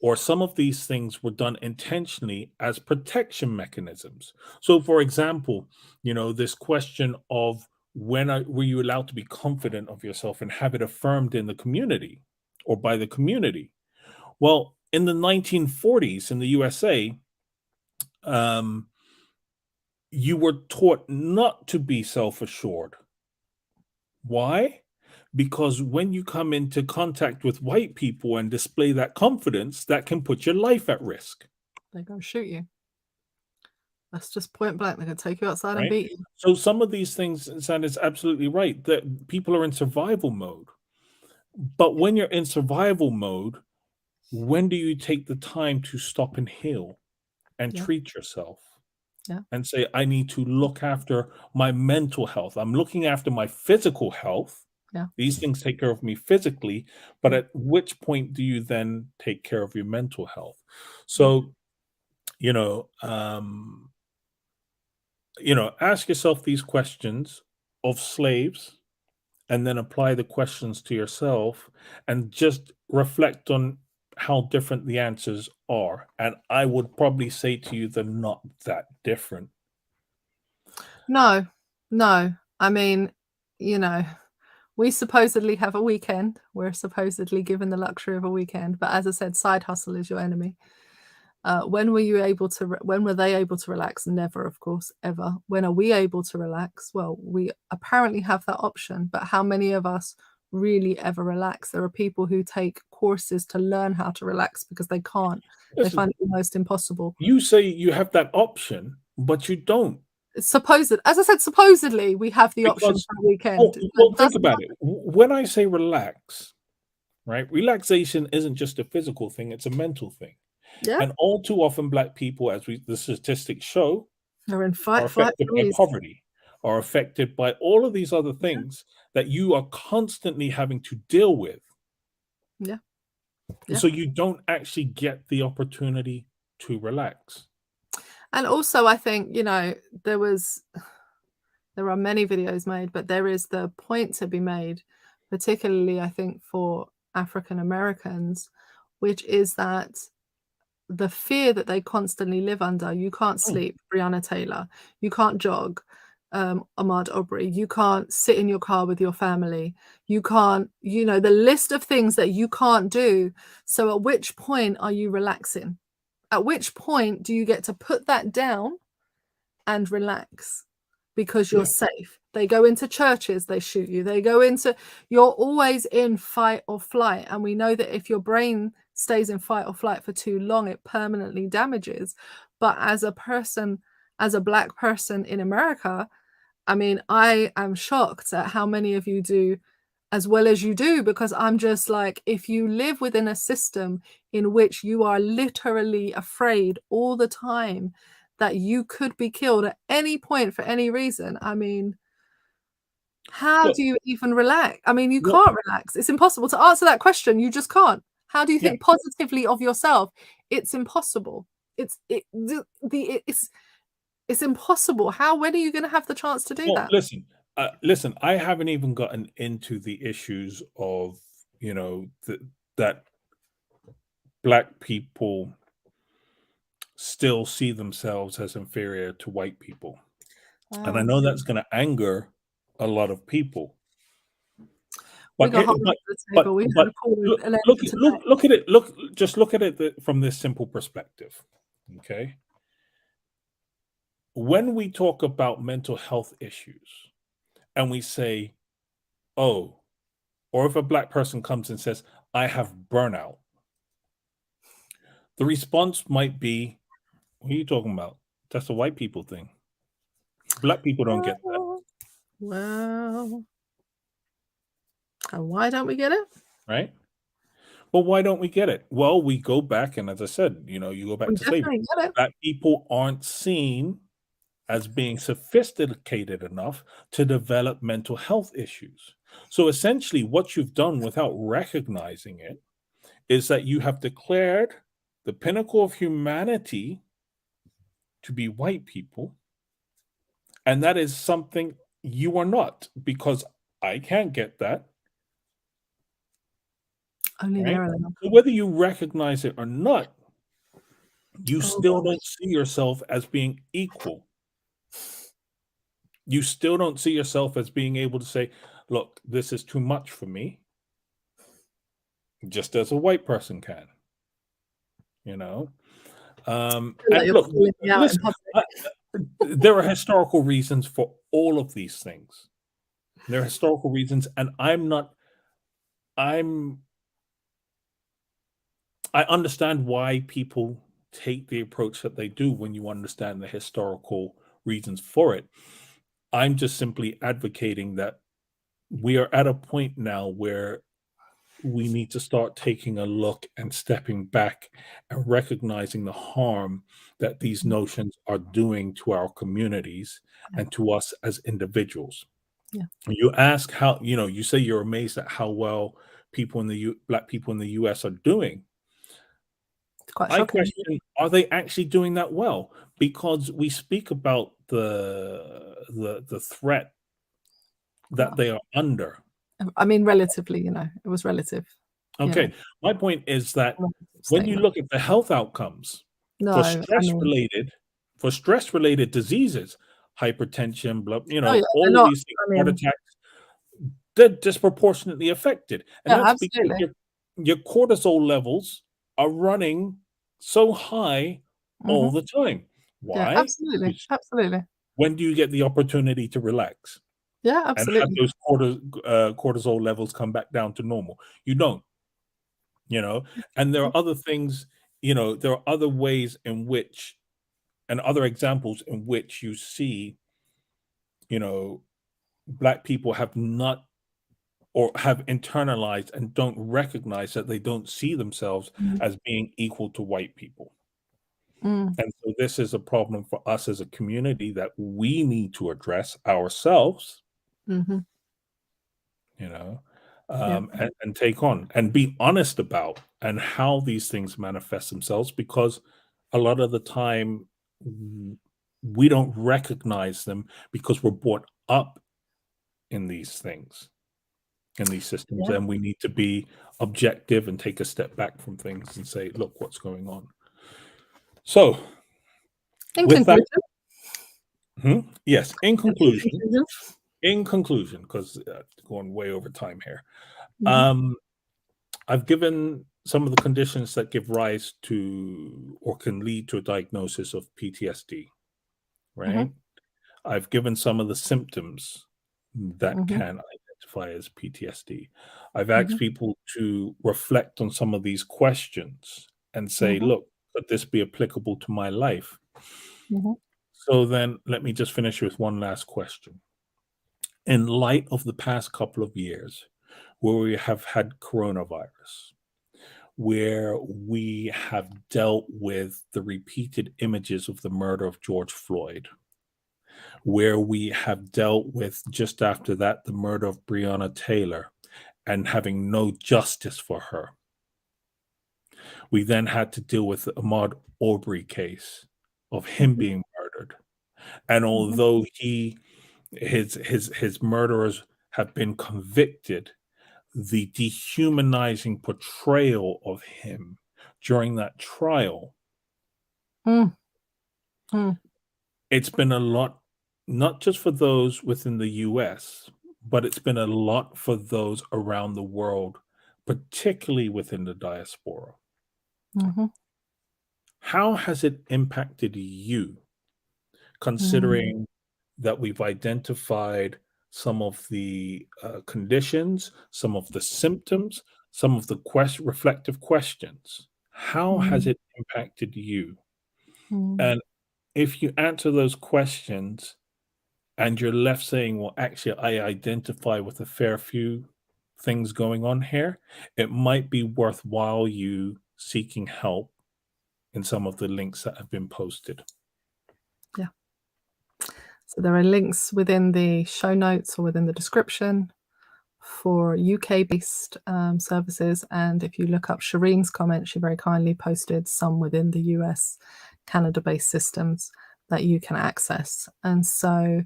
or some of these things, were done intentionally as protection mechanisms. So, for example, you know, this question of were you allowed to be confident of yourself and have it affirmed in the community or by the community? Well, in the 1940s in the USA, um, you were taught not to be self assured. Why? Because when you come into contact with white people and display that confidence, that can put your life at risk,
They're gonna shoot you. That's just point blank. They're gonna take you outside and
right?
beat you.
So some of these things, San is absolutely right, that people are in survival mode. But when you're in survival mode, when do you take the time to stop and heal and
Yeah,
treat yourself?
yeah,
And say, I need to look after my mental health. I'm looking after my physical health.
yeah,
These things take care of me physically, but
yeah,
at which point do you then take care of your mental health?
yeah.
So, you know, ask yourself these questions of slaves and then apply the questions to yourself and just reflect on how different the answers are. And I would probably say to you, they're not that different.
No, no. I mean, you know, we supposedly have a weekend. We're supposedly given the luxury of a weekend, but as I said, side hustle is your enemy. When were you able to? When were they able to relax? Never, of course, ever. When are we able to relax? Well, we apparently have that option, but how many of us really ever relax? There are people who take courses to learn how to relax because they can't. They
Listen,
find it almost impossible.
you say you have that option, but you don't.
As I said, supposedly we have the option
Because
for a weekend.
well,
That
think
doesn't
about it. When I say relax, right? Relaxation isn't just a physical thing, it's a mental thing.
Yeah,
And all too often black people, as the statistics show,
they're in
are
fight, flight,
affected by
freeze.
poverty, are affected by all of these other
Yeah,
things that you are constantly having to deal with.
yeah, yeah.
So you don't actually get the opportunity to relax.
And also, I think, there was there are many videos made, but there is the point to be made, particularly I think for African Americans, which is that the fear that they constantly live under. You can't
Mm,
sleep, Breonna Taylor. You can't jog, Ahmaud Aubrey. You can't sit in your car with your family. You can't, the list of things that you can't do. So at which point are you relaxing? At which point do you get to put that down and relax because you're
yeah.
safe? They go into churches, they shoot you. You're always in fight or flight. And we know that if your brain stays in fight or flight for too long, it permanently damages. But as a person, as a Black person in America, I mean, I am shocked at how many of you do as well as you do, because I'm just like, if you live within a system in which you are literally afraid all the time that you could be killed at any point for any reason, I mean, how
Look,
do you even relax? I mean, you
look,
can't relax. It's impossible to answer that question. You just can't. How do you
yeah.
think positively of yourself? It's impossible. It's impossible. When are you going to have the chance to do
Well,
that?
listen. I haven't even gotten into the issues of that black people still see themselves as inferior to white people, and I
Oh,
know
yeah.
that's going to anger a lot of people.
We
But
got
it,
hold of the table. We had
but
a call with
look
Elaine
look
for
at
today.
look at it. Look at it from this simple perspective. Okay, when we talk about mental health issues, and we say, "Oh, or if a black person comes and says, I have burnout, the response might be, what are you talking about? That's a white people thing. Black people don't get that,
Well, and why don't we get it?
right? Well, why don't we get it? Well, we go back, and as I said, you go back
We
to slavery.
definitely get it.
Black people aren't seen as being sophisticated enough to develop mental health issues. So essentially, what you've done without recognizing it is that you have declared the pinnacle of humanity to be white people, and that is something you are not, because I can't get that,
Only
right?
there are.
So whether you recognize it or not, you
Oh
still don't
gosh.
see yourself as being equal. You still don't see yourself as being able to say, look, this is too much for me, just as a white person can, you know?
Feel like
And
you're
look,
calling me out in
listen,
public.
there are historical reasons for all of these things. There are historical reasons, and I'm I understand why people take the approach that they do when you understand the historical reasons for it. I'm just simply advocating that we are at a point now where we need to start taking a look and stepping back and recognizing the harm that these
Mm,
notions are doing to our communities
yeah,
and to us as individuals.
yeah.
You ask how, you say you're amazed at how well black people in the US are doing.
It's quite
I
shocking.
question, are they actually doing that well? Because we speak about the threat that
Well,
they are under.
I mean, relatively, it was relative, you know,
Okay, my point is that
relative
when you
statement.
look at the health outcomes
No,
for
I mean,
stress-related diseases, hypertension, blood,
oh yeah, they're
all of
not.
these things,
I
heart
mean,
attacks, they're disproportionately affected, and
yeah,
that's because
absolutely.
your cortisol levels are running so high all
Hmm.
the time.
Yeah,
Why?
absolutely,
'Cause
absolutely.
when do you get the opportunity to relax
Yeah,
and have
absolutely.
those cortisol levels come back down to normal? You don't, you know? And there
Mhm.
are other things, there are other ways in which and other examples in which you see, you know, black people have not or have internalized and don't recognize that they don't see themselves
Mm,
as being equal to white people.
mm,
And so this is a problem for us as a community that we need to address ourselves,
mhm.
you know,
Yeah,
and take on and be honest about and how these things manifest themselves, because a lot of the time we don't recognize them because we're brought up in these things, in these systems,
yeah.
and we need to be objective and take a step back from things and say, look, what's going on. So
In
with that,
conclusion,
yes, in
in
conclusion,
conclusion.
because going way over time here,
Mhm,
um, I've given some of the conditions that give rise to or can lead to a diagnosis of PTSD,
mhm,
right? I've given some of the symptoms that
mhm,
can identify as PTSD. I've asked
mhm,
people to reflect on some of these questions and say,
mhm,
look, could this be applicable to my life?
mhm,
So then let me just finish with one last question. In light of the past couple of years where we have had coronavirus, where we have dealt with the repeated images of the murder of George Floyd, where we have dealt with just after that the murder of Breonna Taylor and having no justice for her. We then had to deal with the Ahmaud Arbery case of him
mhm,
being murdered. And
mhm,
although his murderers have been convicted, the dehumanizing portrayal of him during that trial,
mm, mm,
it's been a lot, not just for those within the US, but it's been a lot for those around the world, particularly within the diaspora.
mhm,
How has it impacted you,
mm,
considering that we've identified some of the conditions, some of the symptoms, some of the reflective questions. How has
Mm,
it impacted you?
mm,
And if you answer those questions and you're left saying, well, actually, I identify with a fair few things going on here, it might be worthwhile you seeking help in some of the links that have been posted.
yeah. So there are links within the show notes or within the description for UK-based services. And if you look up Shireen's comment, she very kindly posted some within the US, Canada-based systems that you can access. And so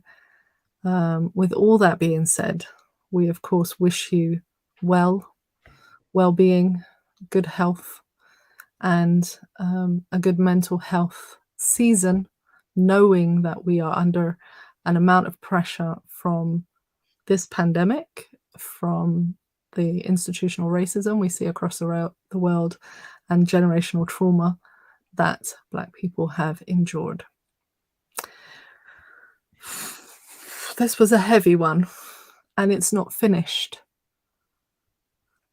with all that being said, we of course wish you well-being, good health, and a good mental health season, knowing that we are under an amount of pressure from this pandemic, from the institutional racism we see across the world, and generational trauma that Black people have endured. This was a heavy one, and it's not finished.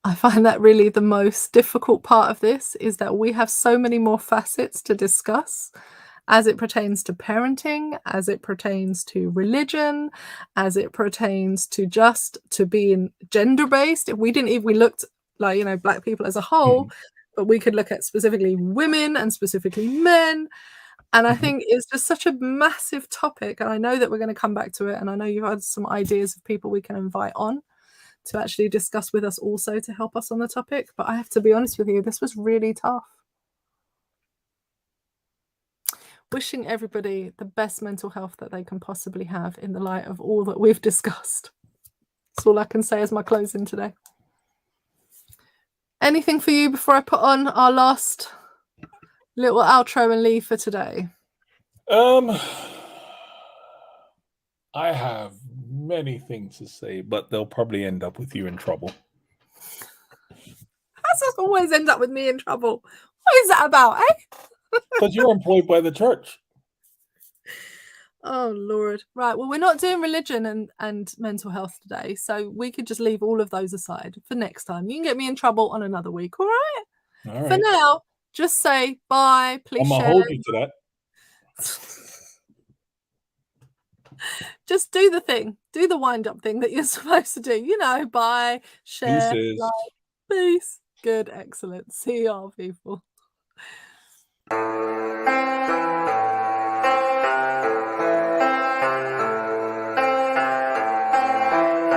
I find that really the most difficult part of this is that we have so many more facets to discuss as it pertains to parenting, as it pertains to religion, as it pertains to just to being gender-based. If we looked like, you know, Black people as a whole,
Mhm,
but we could look at specifically women and specifically men. And I
mhm.
think it's just such a massive topic. And I know that we're going to come back to it. And I know you had some ideas of people we can invite on to actually discuss with us also to help us on the topic. But I have to be honest with you, this was really tough. Wishing everybody the best mental health that they can possibly have in the light of all that we've discussed. That's all I can say as my closing today. Anything for you before I put on our last little outro and leave for today?
Um, I have many things to say, but they'll probably end up with you in trouble.
How does this always end up with me in trouble? What is that about, eh?
Because you're employed by the church.
Oh Lord. Right. Well, we're not doing religion and mental health today, so we could just leave all of those aside for next time. You can get me in trouble on another week, all right?
All
For
right.
now, just say bye. Please
I'm going to
share.
hold you to that.
Just do the thing. Do the wind up thing that you're supposed to do. You know, bye, share,
Deuces.
like, peace. Good, excellent. See y'all, people.